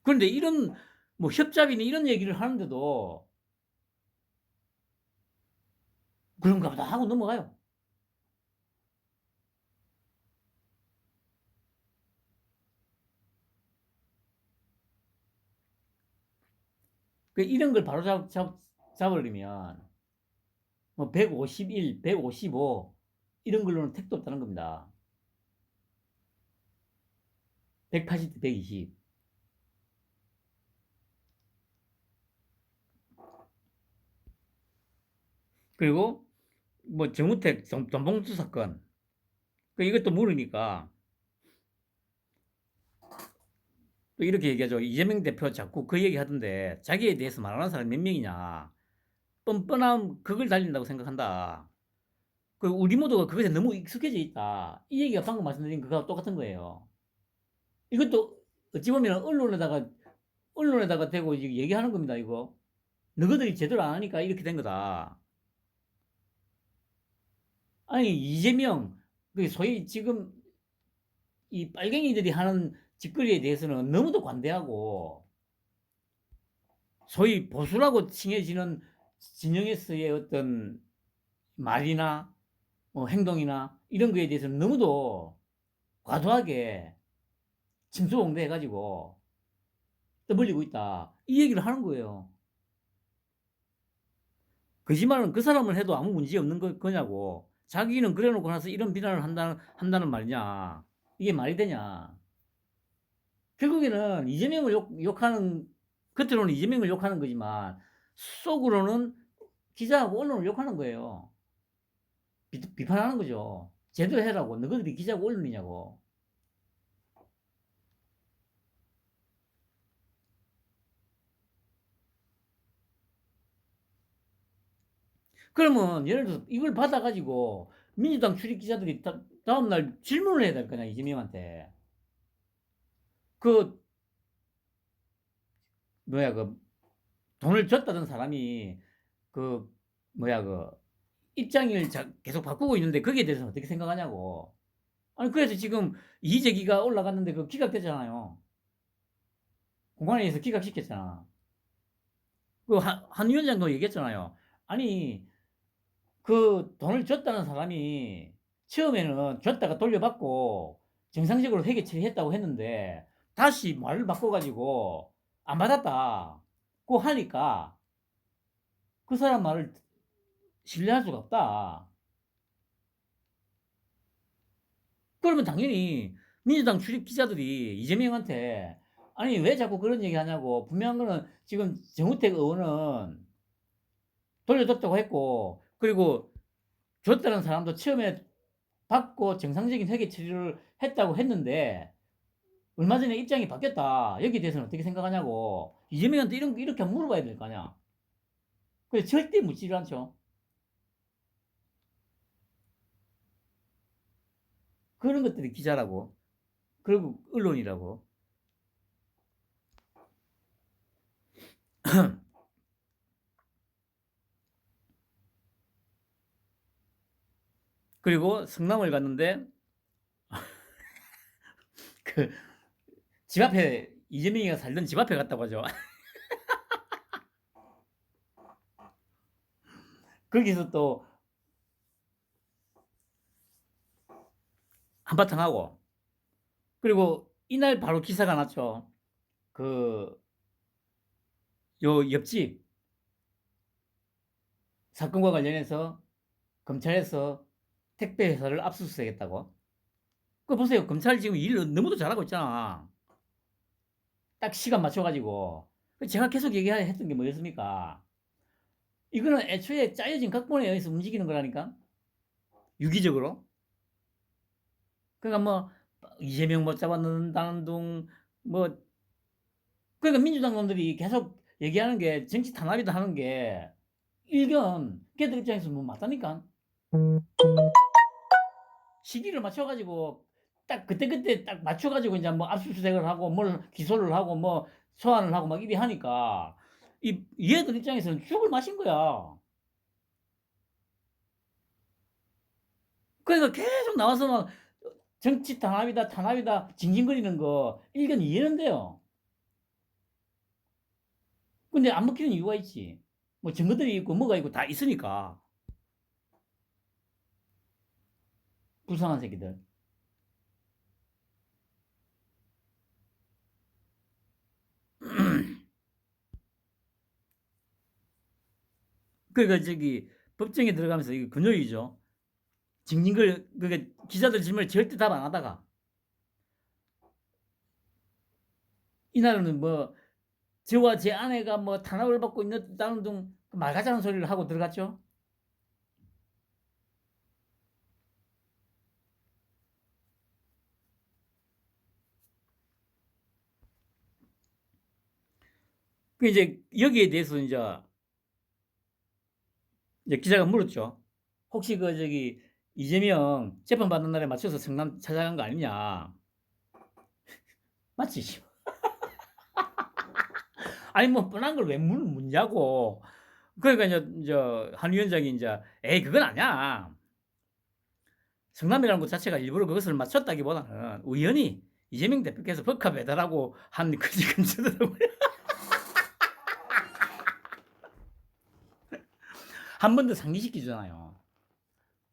Speaker 1: 그런데 이런 뭐 협잡이니 이런 얘기를 하는데도 그런가 보다 하고 넘어가요. 이런 걸 바로 잡으려면 뭐 151, 155 이런 걸로는 택도 없다는 겁니다. 180대 120. 그리고 뭐 정우택 돈봉투 사건 이것도 모르니까 또 이렇게 얘기하죠. 이재명 대표 자꾸 그 얘기 하던데 자기에 대해서 말하는 사람이 몇 명이냐. 뻔뻔함 그걸 달린다고 생각한다. 우리 모두가 그것에 너무 익숙해져 있다. 이 얘기가 방금 말씀드린 그거와 똑같은 거예요. 이것도 어찌 보면 언론에다가 대고 얘기하는 겁니다. 이거 너희들이 제대로 안 하니까 이렇게 된 거다. 아니 이재명 소위 지금 이 빨갱이들이 하는 짓거리에 대해서는 너무도 관대하고 소위 보수라고 칭해지는 진영에서의 어떤 말이나 행동이나 이런 거에 대해서는 너무도 과도하게 침소봉대해가지고 떠벌리고 있다. 이 얘기를 하는 거예요. 거짓말은 그 사람을 해도 아무 문제 없는 거냐고. 자기는 그래놓고 나서 이런 비난을 한다는 말이냐. 이게 말이 되냐. 결국에는 이재명을 욕하는, 겉으로는 이재명을 욕하는 거지만, 속으로는 기자하고 언론을 욕하는 거예요. 비판하는 거죠. 제대로 해라고. 너희들이 기자고 언론이냐고. 그러면 예를 들어서 이걸 받아가지고 민주당 출입 기자들이 다음날 질문을 해야 될 거냐, 이재명한테. 그, 돈을 줬다던 사람이 그, 입장을 계속 바꾸고 있는데 거기에 대해서는 어떻게 생각하냐고. 아니, 그래서 지금 이재기가 올라갔는데 그 기각됐잖아요. 공관위에서 기각시켰잖아. 한 위원장도 얘기했잖아요. 아니, 그 돈을 줬다는 사람이 처음에는 줬다가 돌려받고 정상적으로 회계 처리했다고 했는데 다시 말을 바꿔가지고 안 받았다. 고 하니까 그 사람 말을 신뢰할 수가 없다. 그러면 당연히 민주당 출입 기자들이 이재명한테 아니 왜 자꾸 그런 얘기 하냐고. 분명한 거는 지금 정우택 의원은 돌려줬다고 했고 그리고 줬다는 사람도 처음에 받고 정상적인 회계 처리를 했다고 했는데 얼마 전에 입장이 바뀌었다. 여기에 대해서는 어떻게 생각하냐고. 이재명한테 이렇게 물어봐야 될 거 아니야. 그래 절대 묻지를 않죠. 그런 것들이 기자라고. 그리고 언론이라고. 그리고 성남을 갔는데 그 집 앞에 이재명이가 살던 집 앞에 갔다고 하죠. 거기서 또 한바탕 하고 그리고 이날 바로 기사가 났죠. 그 요 옆집 사건과 관련해서 검찰에서 택배 회사를 압수수색했다고. 그 보세요. 검찰 지금 일 너무도 잘하고 있잖아. 딱 시간 맞춰가지고. 제가 계속 얘기했던 게 뭐였습니까? 이거는 애초에 짜여진 각본에 의해서 움직이는 거라니까. 유기적으로. 그러니까 뭐 이재명 못 잡아넣는다는 둥 뭐 그러니까 민주당 놈들이 계속 얘기하는 게 정치 탄압이다 하는 게 일견 걔들 입장에서 뭐 맞다니까. 시기를 맞춰 가지고 딱 그때그때 딱 맞춰 가지고 인제 뭐 압수수색을 하고 뭘 기소를 하고 뭐 소환을 하고 막 이래 하니까 얘들 입장에서는 죽을 맛인 거야. 그러니까 계속 나와서 막 정치 탄압이다, 탄압이다 징징거리는 거 일견 이해는 돼요. 근데 안 먹히는 이유가 있지. 뭐 증거들이 있고 뭐가 있고 다 있으니까. 불쌍한 새끼들. 그러니까 저기 법정에 들어가면서 이게 근육이죠. 징징거리 그러니까 기자들 질문에 절대 답 안 하다가 이날은 뭐 저와 제 아내가 뭐 탄압을 받고 있다는 둥 말 같지 않은 소리를 하고 들어갔죠. 그 이제 여기에 대해서 이제 기자가 물었죠. 혹시 그 저기 이재명 재판 받는 날에 맞춰서 성남 찾아간 거 아니냐? 맞지? 아니 뭐 뻔한 걸 왜 묻냐고. 그러니까 이제 한 위원장이 이제 에이 그건 아니야. 성남이라는 곳 자체가 일부러 그것을 맞췄다기보다는 우연히 이재명 대표께서 법카 배달하고 한 그지 근처더라고요. 한 번 더 상기시키잖아요.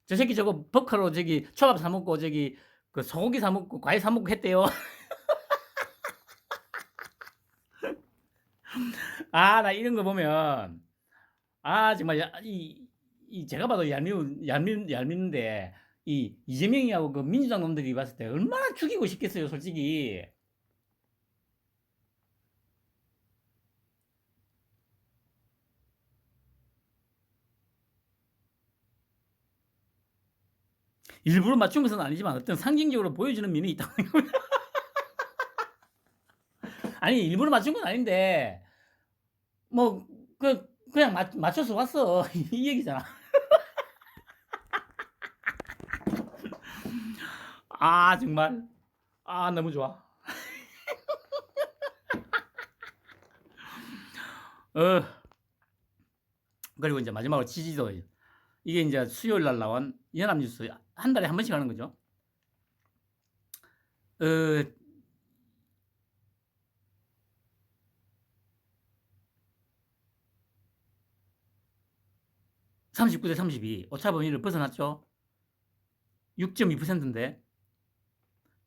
Speaker 1: 저 새끼 저거 법카로 저기 초밥 사 먹고 저기 그 소고기 사 먹고 과일 사 먹고 했대요. 아, 나 이런 거 보면 아 정말 이 제가 봐도 얄미운데 이 이재명이하고 그 민주당 놈들이 봤을 때 얼마나 죽이고 싶겠어요, 솔직히. 일부러 맞춘 것은 아니지만 어떤 상징적으로 보여주는 면이 있다고. 아니 일부러 맞춘 건 아닌데 뭐 그냥 맞춰서 왔어 이 얘기잖아. 아 정말 아 너무 좋아. 어 그리고 이제 마지막으로 지지도 이게 이제 수요일 날 나온 연합뉴스 한 달에 한 번씩 하는 거죠. 어 39 대 32 오차 범위를 벗어났죠. 6.2%인데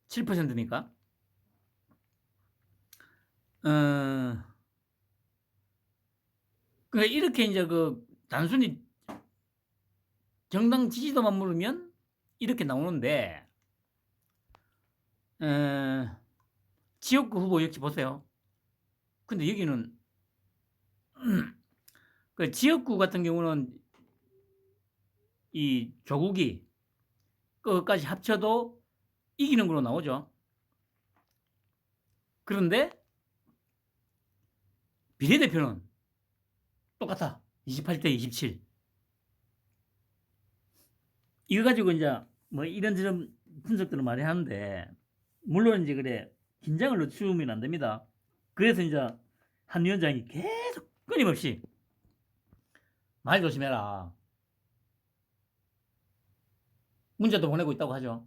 Speaker 1: 7%니까. 어 그러니까 이렇게 이제 그 단순히 정당 지지도만 물으면 이렇게 나오는데 어 지역구 후보 역시 보세요. 근데 여기는 그 지역구 같은 경우는 이 조국이 그것까지 합쳐도 이기는 걸로 나오죠. 그런데 비례대표는 똑같아. 28대 27. 이거 가지고 이제 뭐 이런저런 분석들을 많이 하는데 물론 이제 그래 긴장을 늦추면 안 됩니다. 그래서 이제 한 위원장이 계속 끊임없이 말 조심해라. 문자도 보내고 있다고 하죠.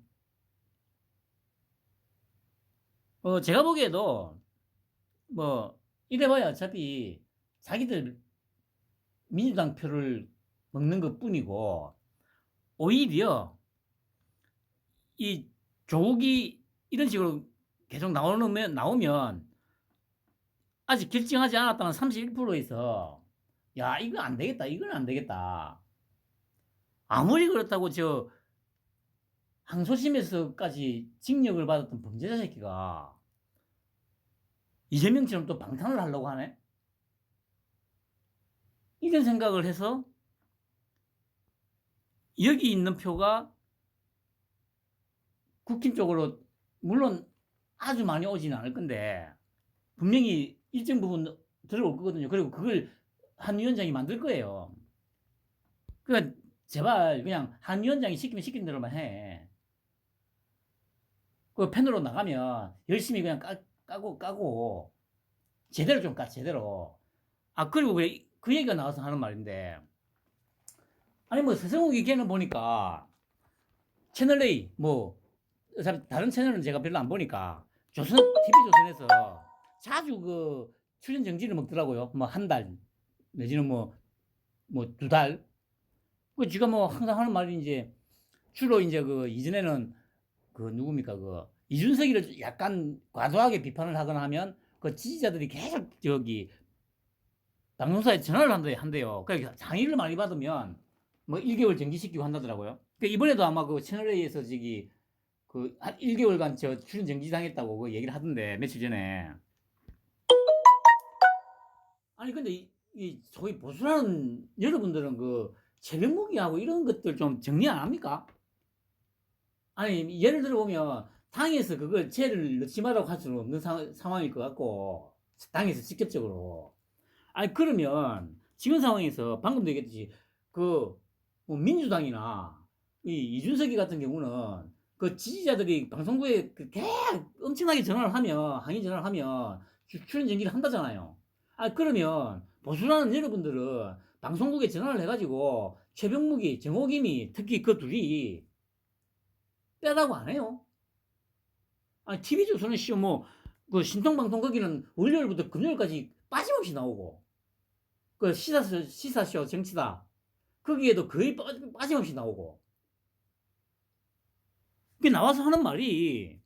Speaker 1: 제가 보기에도 뭐 이래봐야 어차피 자기들 민주당 표를 먹는 것 뿐이고 오히려 이 조국이 이런 식으로 계속 나오면 아직 결정하지 않았다는 31%에서 야 이거 안 되겠다 이건 안 되겠다 아무리 그렇다고 저 항소심에서까지 징역을 받았던 범죄자 새끼가 이재명처럼 또 방탄을 하려고 하네 이런 생각을 해서 여기 있는 표가 국힘 쪽으로 물론 아주 많이 오지는 않을 건데 분명히 일정 부분 들어올 거거든요. 그리고 그걸 한 위원장이 만들 거예요. 그러니까 제발 그냥 한 위원장이 시키면 시키는 대로만 해. 그 펜으로 나가면 열심히 그냥 까고 제대로 좀 까, 제대로. 아, 그리고 왜 그 얘기가 나와서 하는 말인데, 아니 뭐 서성욱이 걔는 보니까 채널 A 뭐 어차피 다른 채널은 제가 별로 안 보니까 TV조선에서 자주 그 출연 정지를 먹더라고요. 뭐 한 달 내지는 뭐 두 달. 그 지가 뭐 항상 하는 말이 이제 주로 이제 그 이전에는 그 누굽니까 그 이준석이를 약간 과도하게 비판을 하거나 하면 그 지지자들이 계속 저기 방송사에 전화를 한대요. 그러니까 장의를 많이 받으면 뭐 1개월 정지시키고 한다더라고요. 그러니까 이번에도 아마 그 채널A에서 저기 그 한 1개월간 저 출연 정지 당했다고 그 얘기를 하던데 며칠 전에. 아니 근데 이 소위 보수라는 여러분들은 그 재명무기하고 이런 것들 좀 정리 안 합니까? 아니 예를 들어 보면 당에서 그걸 죄를 넣지 말라고 할 수는 없는 상황일 것 같고 당에서 직접적으로 아니 그러면 지금 상황에서 방금도 얘기했듯이 그뭐 민주당이나 이 이준석이 같은 경우는 그 지지자들이 방송국에 계속 엄청나게 전화를 하면 항의 전화를 하면 출연 정지를 한다잖아요. 아 그러면 보수라는 여러분들은 방송국에 전화를 해가지고 최병묵이 정호김이 특히 그 둘이 빼라고 안 해요. 아니 TV조선은 씨그 신통방송 거기는 월요일부터 금요일까지 빠짐없이 나오고 그 시사쇼 정치다 거기에도 거의 빠짐없이 나오고 그 나와서 하는 말이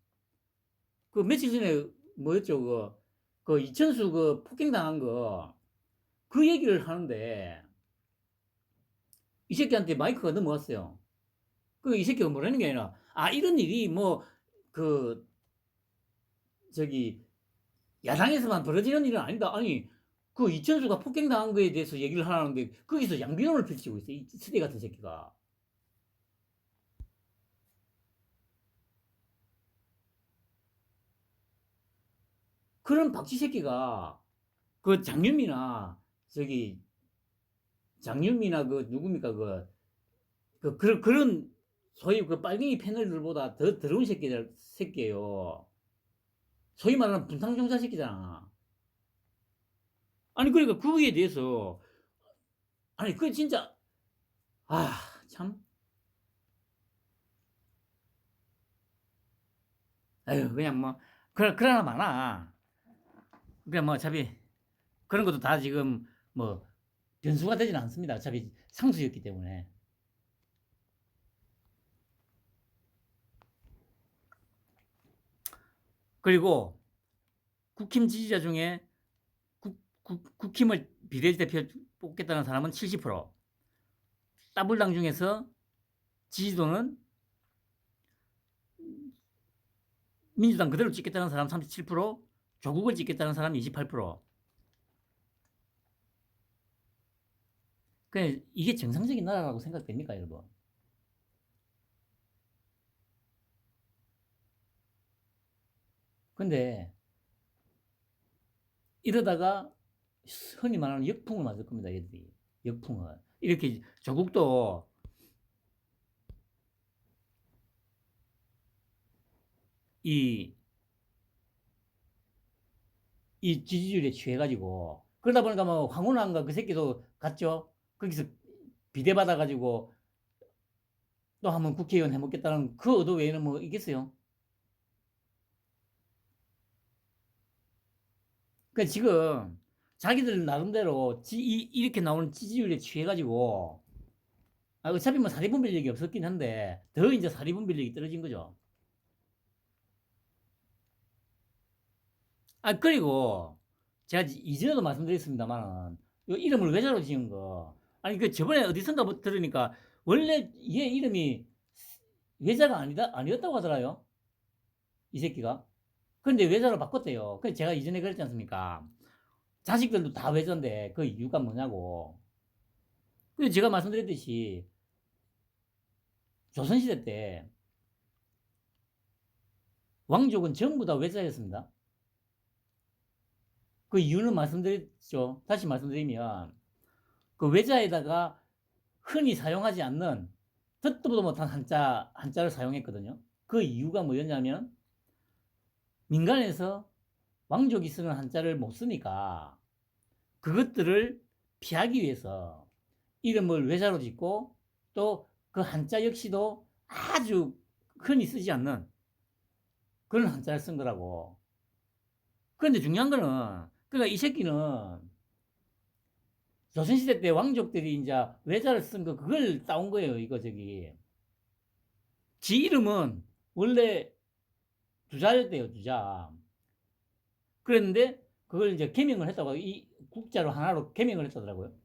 Speaker 1: 그 며칠 전에 뭐였죠 그 이천수 그 폭행당한 거 그 얘기를 하는데 이 새끼한테 마이크가 넘어갔어요. 그 이 새끼가 뭐라는 게 아니라 아 이런 일이 뭐 그 저기 야당에서만 벌어지는 일은 아니다. 아니 그 이천수가 폭행당한 거에 대해서 얘기를 하라는데 거기서 양비론을 펼치고 있어 이 쓰레 같은 새끼가. 그런 박쥐 새끼가 그 저기 장윤미나 그 누굽니까 그런 소위 그 빨갱이 패널들보다 더 더러운 새끼예요. 소위 말하는 분탕종사 새끼잖아. 아니 그러니까 거기에 대해서 아니 그 진짜 아 참 아유 그냥 뭐 그러나 마나 그냥 뭐 어차피 그런 것도 다 지금 뭐 변수가 되지는 않습니다. 어차피 상수였기 때문에. 그리고 국힘 지지자 중에 국힘을 비례대표 뽑겠다는 사람은 70%, 따블당 중에서 지지도는 민주당 그대로 찍겠다는 사람 37%, 조국을 찍겠다는 사람 28%. 그 이게 정상적인 나라라고 생각됩니까, 여러분? 근데 이러다가 흔히 말하는 역풍을 맞을 겁니다, 얘들이. 역풍을. 이렇게 조국도 이, 이 지지율에 취해가지고 그러다 보니까 뭐 황운한가 그 새끼도 갔죠. 거기서 비대받아가지고 또 한번 국회의원 해먹겠다는 그 의도 외에는 뭐 있겠어요? 그러니까 지금 자기들 나름대로 이렇게 나오는 지지율에 취해가지고 어차피 뭐 사리분별력이 없었긴 한데 더 이제 사리분별력이 떨어진 거죠. 아 그리고 제가 이전에도 말씀드렸습니다만 이름을 외자로 지은 거 아니 그 저번에 어디선가 들으니까 원래 얘 이름이 외자가 아니었다고 하더라요. 이 새끼가. 근데 외자로 바꿨대요. 그 제가 이전에 그랬지 않습니까? 자식들도 다 외자인데 그 이유가 뭐냐고. 그 제가 말씀드렸듯이 조선시대 때 왕족은 전부 다 외자였습니다. 그 이유는 말씀드렸죠. 다시 말씀드리면 그 외자에다가 흔히 사용하지 않는 듣도 못한 한자를 사용했거든요. 그 이유가 뭐였냐면 민간에서 왕족이 쓰는 한자를 못 쓰니까 그것들을 피하기 위해서 이름을 외자로 짓고 또 그 한자 역시도 아주 흔히 쓰지 않는 그런 한자를 쓴 거라고. 그런데 중요한 거는 그러니까 이 새끼는 조선시대 때 왕족들이 이제 외자를 쓴 거 그걸 따온 거예요. 이거 저기 지 이름은 원래 주자였대요. 주자. 그랬는데 그걸 이제 개명을 했다고 이 국자로 하나로 개명을 했다더라고요.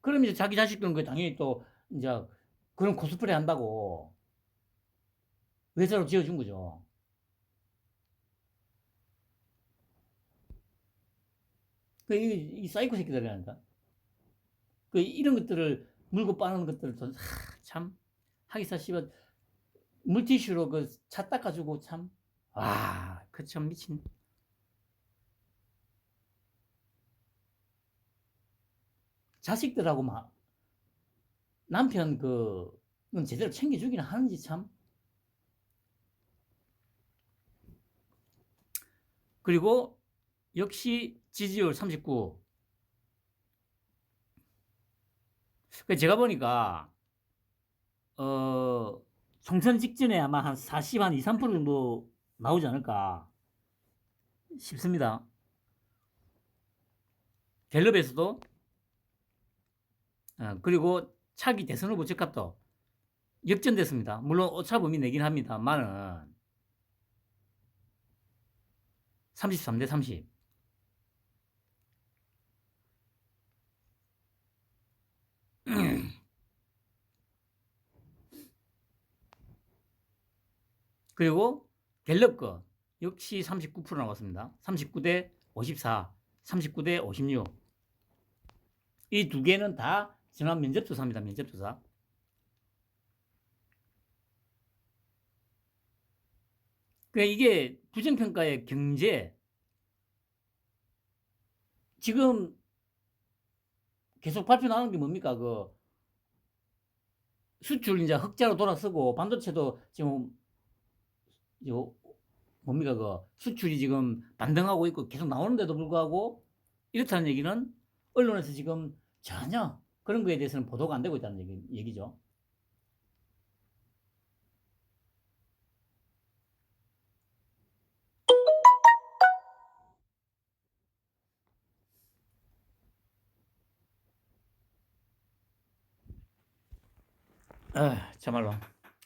Speaker 1: 그럼 이제 자기 자식들은 그 당연히 또 이제 그런 코스프레 한다고 외자로 지어준 거죠. 이 사이코 새끼들이라니까. 이런 것들을 물고 빠는 것들을 참 하기사 씨발 물티슈로 그 차 닦아주고 참 와 그 참 미친. 자식들하고 막 남편 그건 제대로 챙겨주기는 하는지 참. 그리고 역시 지지율 39. 제가 보니까 총선 직전에 아마 한 40, 한 2, 3% 정도 나오지 않을까 싶습니다. 갤럽에서도 그리고 차기 대선 후보 적합도 역전됐습니다. 물론 오차범위 내긴 합니다만은 33대 30. 그리고 갤럽 거 역시 39% 나왔습니다. 39대 54, 39대 56. 이 두 개는 다 지난 면접조사입니다. 면접조사. 그러니까 이게 부정평가의 경제 지금 계속 발표 나오는 게 뭡니까? 그 수출 이제 흑자로 돌아서고 반도체도 지금 뭡니까? 그 수출이 지금 반등하고 있고 계속 나오는데도 불구하고 이렇다는 얘기는 언론에서 지금 전혀 그런 거에 대해서는 보도가 안 되고 있다는 얘기죠. 참말로.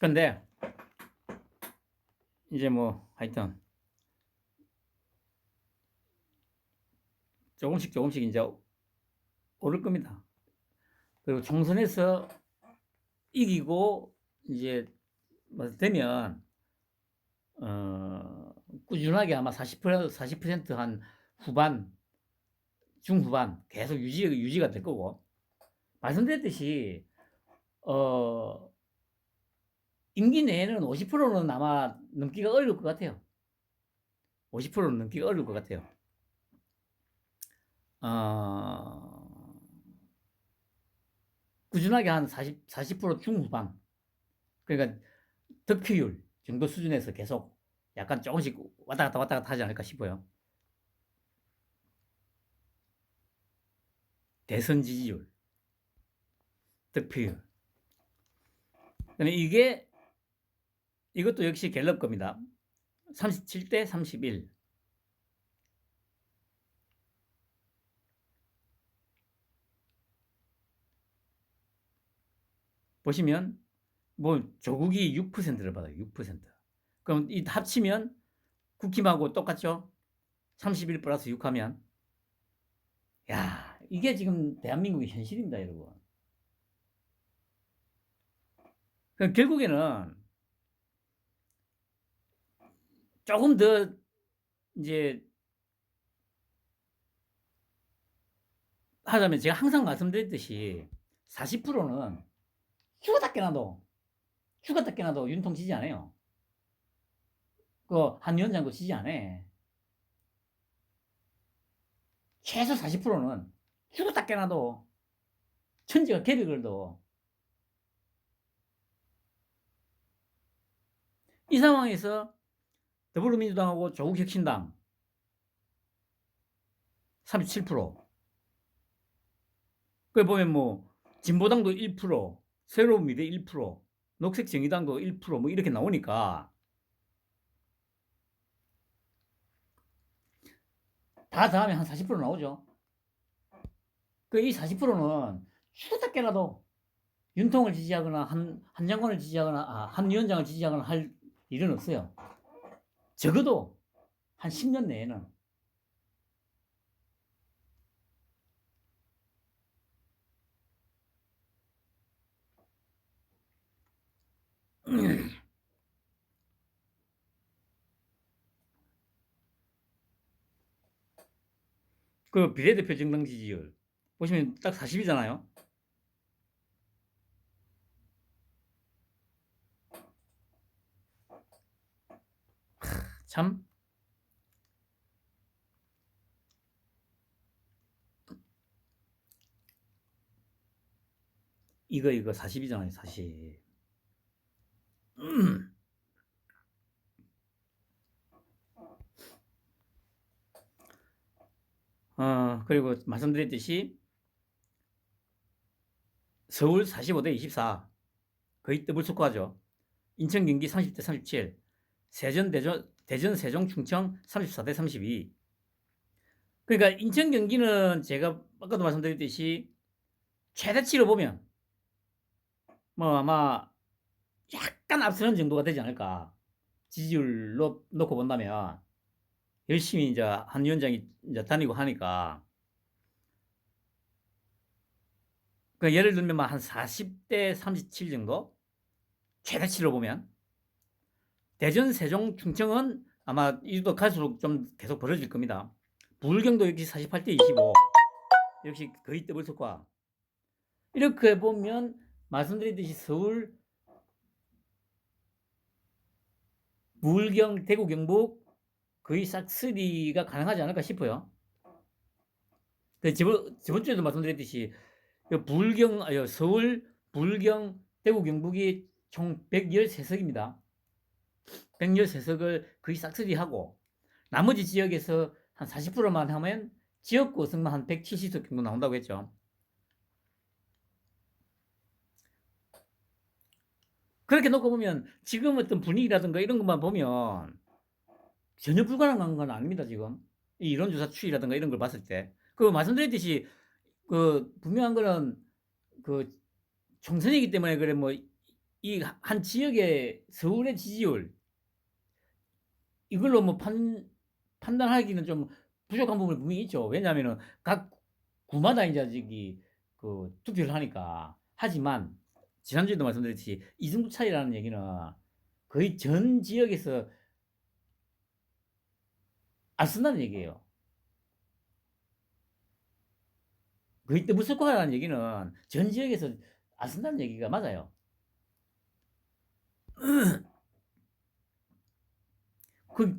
Speaker 1: 근데 이제 뭐 하여튼 조금씩 이제 오를 겁니다. 그리고 총선에서 이기고 이제 되면 꾸준하게 아마 40%한 후반, 중후반 계속 유지가 될 거고 말씀드렸듯이 임기 내에는 50%는 아마 넘기가 어려울 것 같아요. 50%는 넘기가 어려울 것 같아요. 꾸준하게 한 40% 중후반. 그러니까 득표율 정도 수준에서 계속 약간 조금씩 왔다 갔다 하지 않을까 싶어요. 대선 지지율, 득표율. 이것도 역시 갤럽 겁니다. 37대 31. 보시면 뭐 조국이 6%를 받아요. 6%. 그럼 이 합치면 국힘하고 똑같죠? 31 플러스 6 하면 야, 이게 지금 대한민국의 현실입니다, 여러분. 그럼 결국에는 조금 더 이제 하자면 제가 항상 말씀드렸듯이 40%는 죽었다 깨나도 윤통 지지 않아요. 한 위원장도 지지 안 해. 최소 40%는 죽었다 깨나도 천지가 계획을 둬. 이 상황에서 더불어민주당하고 조국혁신당 37%. 그 보면 뭐 진보당도 1%, 새로운 미래 1%, 녹색정의당도 1%뭐 이렇게 나오니까 다 더하면 한 40% 나오죠. 그 이 40%는 죽었다 깨나도 윤통을 지지하거나 한 장관을 지지하거나 한 위원장을 지지하거나 할 일은 없어요. 적어도 한 10년 내에는. 그 비례대표 정당 지지율 보시면 딱 40이잖아요. 참 이거 40이잖아요. 40. 그리고 말씀드렸듯이 서울 45대 24 거의 더블 스코어죠. 인천 경기 30대 37, 대전 세종 충청 34대 32. 그러니까 인천 경기는 제가 아까도 말씀드렸듯이 최대치로 보면 뭐 아마 약간 앞서는 정도가 되지 않을까. 지지율로 놓고 본다면 열심히 이제 한 위원장이 이제 다니고 하니까. 그 예를 들면 한 40대 37 정도 최대치로 보면. 대전 세종 충청은 아마 이도 갈수록 좀 계속 벌어질 겁니다. 부울경도 역시 48대 25 역시 거의 더블 스코어. 이렇게 보면 말씀드렸듯이 서울, 부울경, 대구, 경북 거의 싹쓸이가 가능하지 않을까 싶어요. 저번 주에도 말씀드렸듯이 서울, 부울경, 대구, 경북이 총 113석입니다. 113석을 거의 싹쓸이하고 나머지 지역에서 한 40%만 하면 지역 구성만 한 170석 정도 나온다고 했죠. 그렇게 놓고 보면 지금 어떤 분위기라든가 이런 것만 보면 전혀 불가능한 건 아닙니다. 지금 이 이론조사 추이라든가 이런 걸 봤을 때 그 말씀드렸듯이 그 분명한 거는 그 총선이기 때문에 그래 뭐 이 한 지역의 서울의 지지율 이걸로 뭐 판단하기는 좀 부족한 부분이 분명히 있죠. 왜냐하면은 각 구마다 이제 저기 그 투표를 하니까. 하지만 지난주에도 말씀드렸듯이 이승수 차이라는 얘기는 거의 전 지역에서 안 쓴다는 얘기예요. 거의 더블 스코어라는 얘기는 전 지역에서 안 쓴다는 얘기가 맞아요.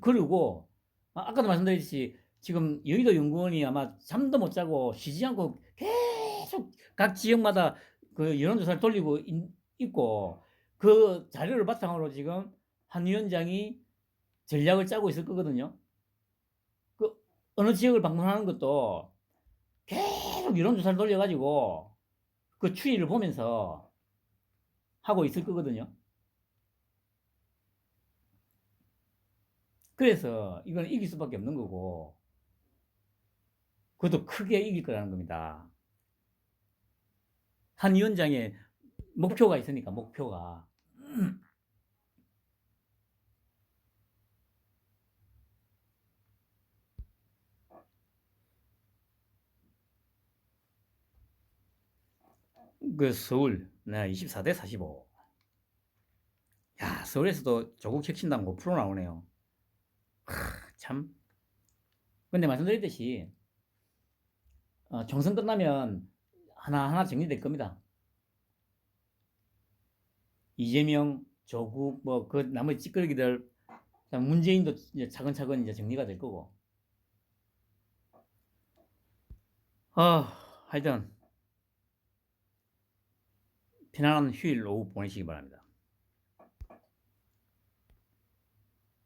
Speaker 1: 그리고 아까도 말씀드렸듯이 지금 여의도 연구원이 아마 잠도 못 자고 쉬지 않고 계속 각 지역마다 그 여론조사를 돌리고 있고 그 자료를 바탕으로 지금 한 위원장이 전략을 짜고 있을 거거든요. 그 어느 지역을 방문하는 것도 계속 여론조사를 돌려가지고 그 추이를 보면서 하고 있을 거거든요. 그래서 이건 이길 수밖에 없는 거고 그것도 크게 이길 거라는 겁니다. 한 위원장의 목표가 있으니까 목표가. 그 서울 24대 45. 야, 서울에서도 조국 혁신당 5% 나오네요. 참. 근데 말씀드렸듯이 총선 끝나면 하나하나 정리될 겁니다. 이재명, 조국 뭐 그 나머지 찌끄러기들 문재인도 이제 차근차근 이제 정리가 될 거고. 하여튼 편안한 휴일 오후 보내시기 바랍니다.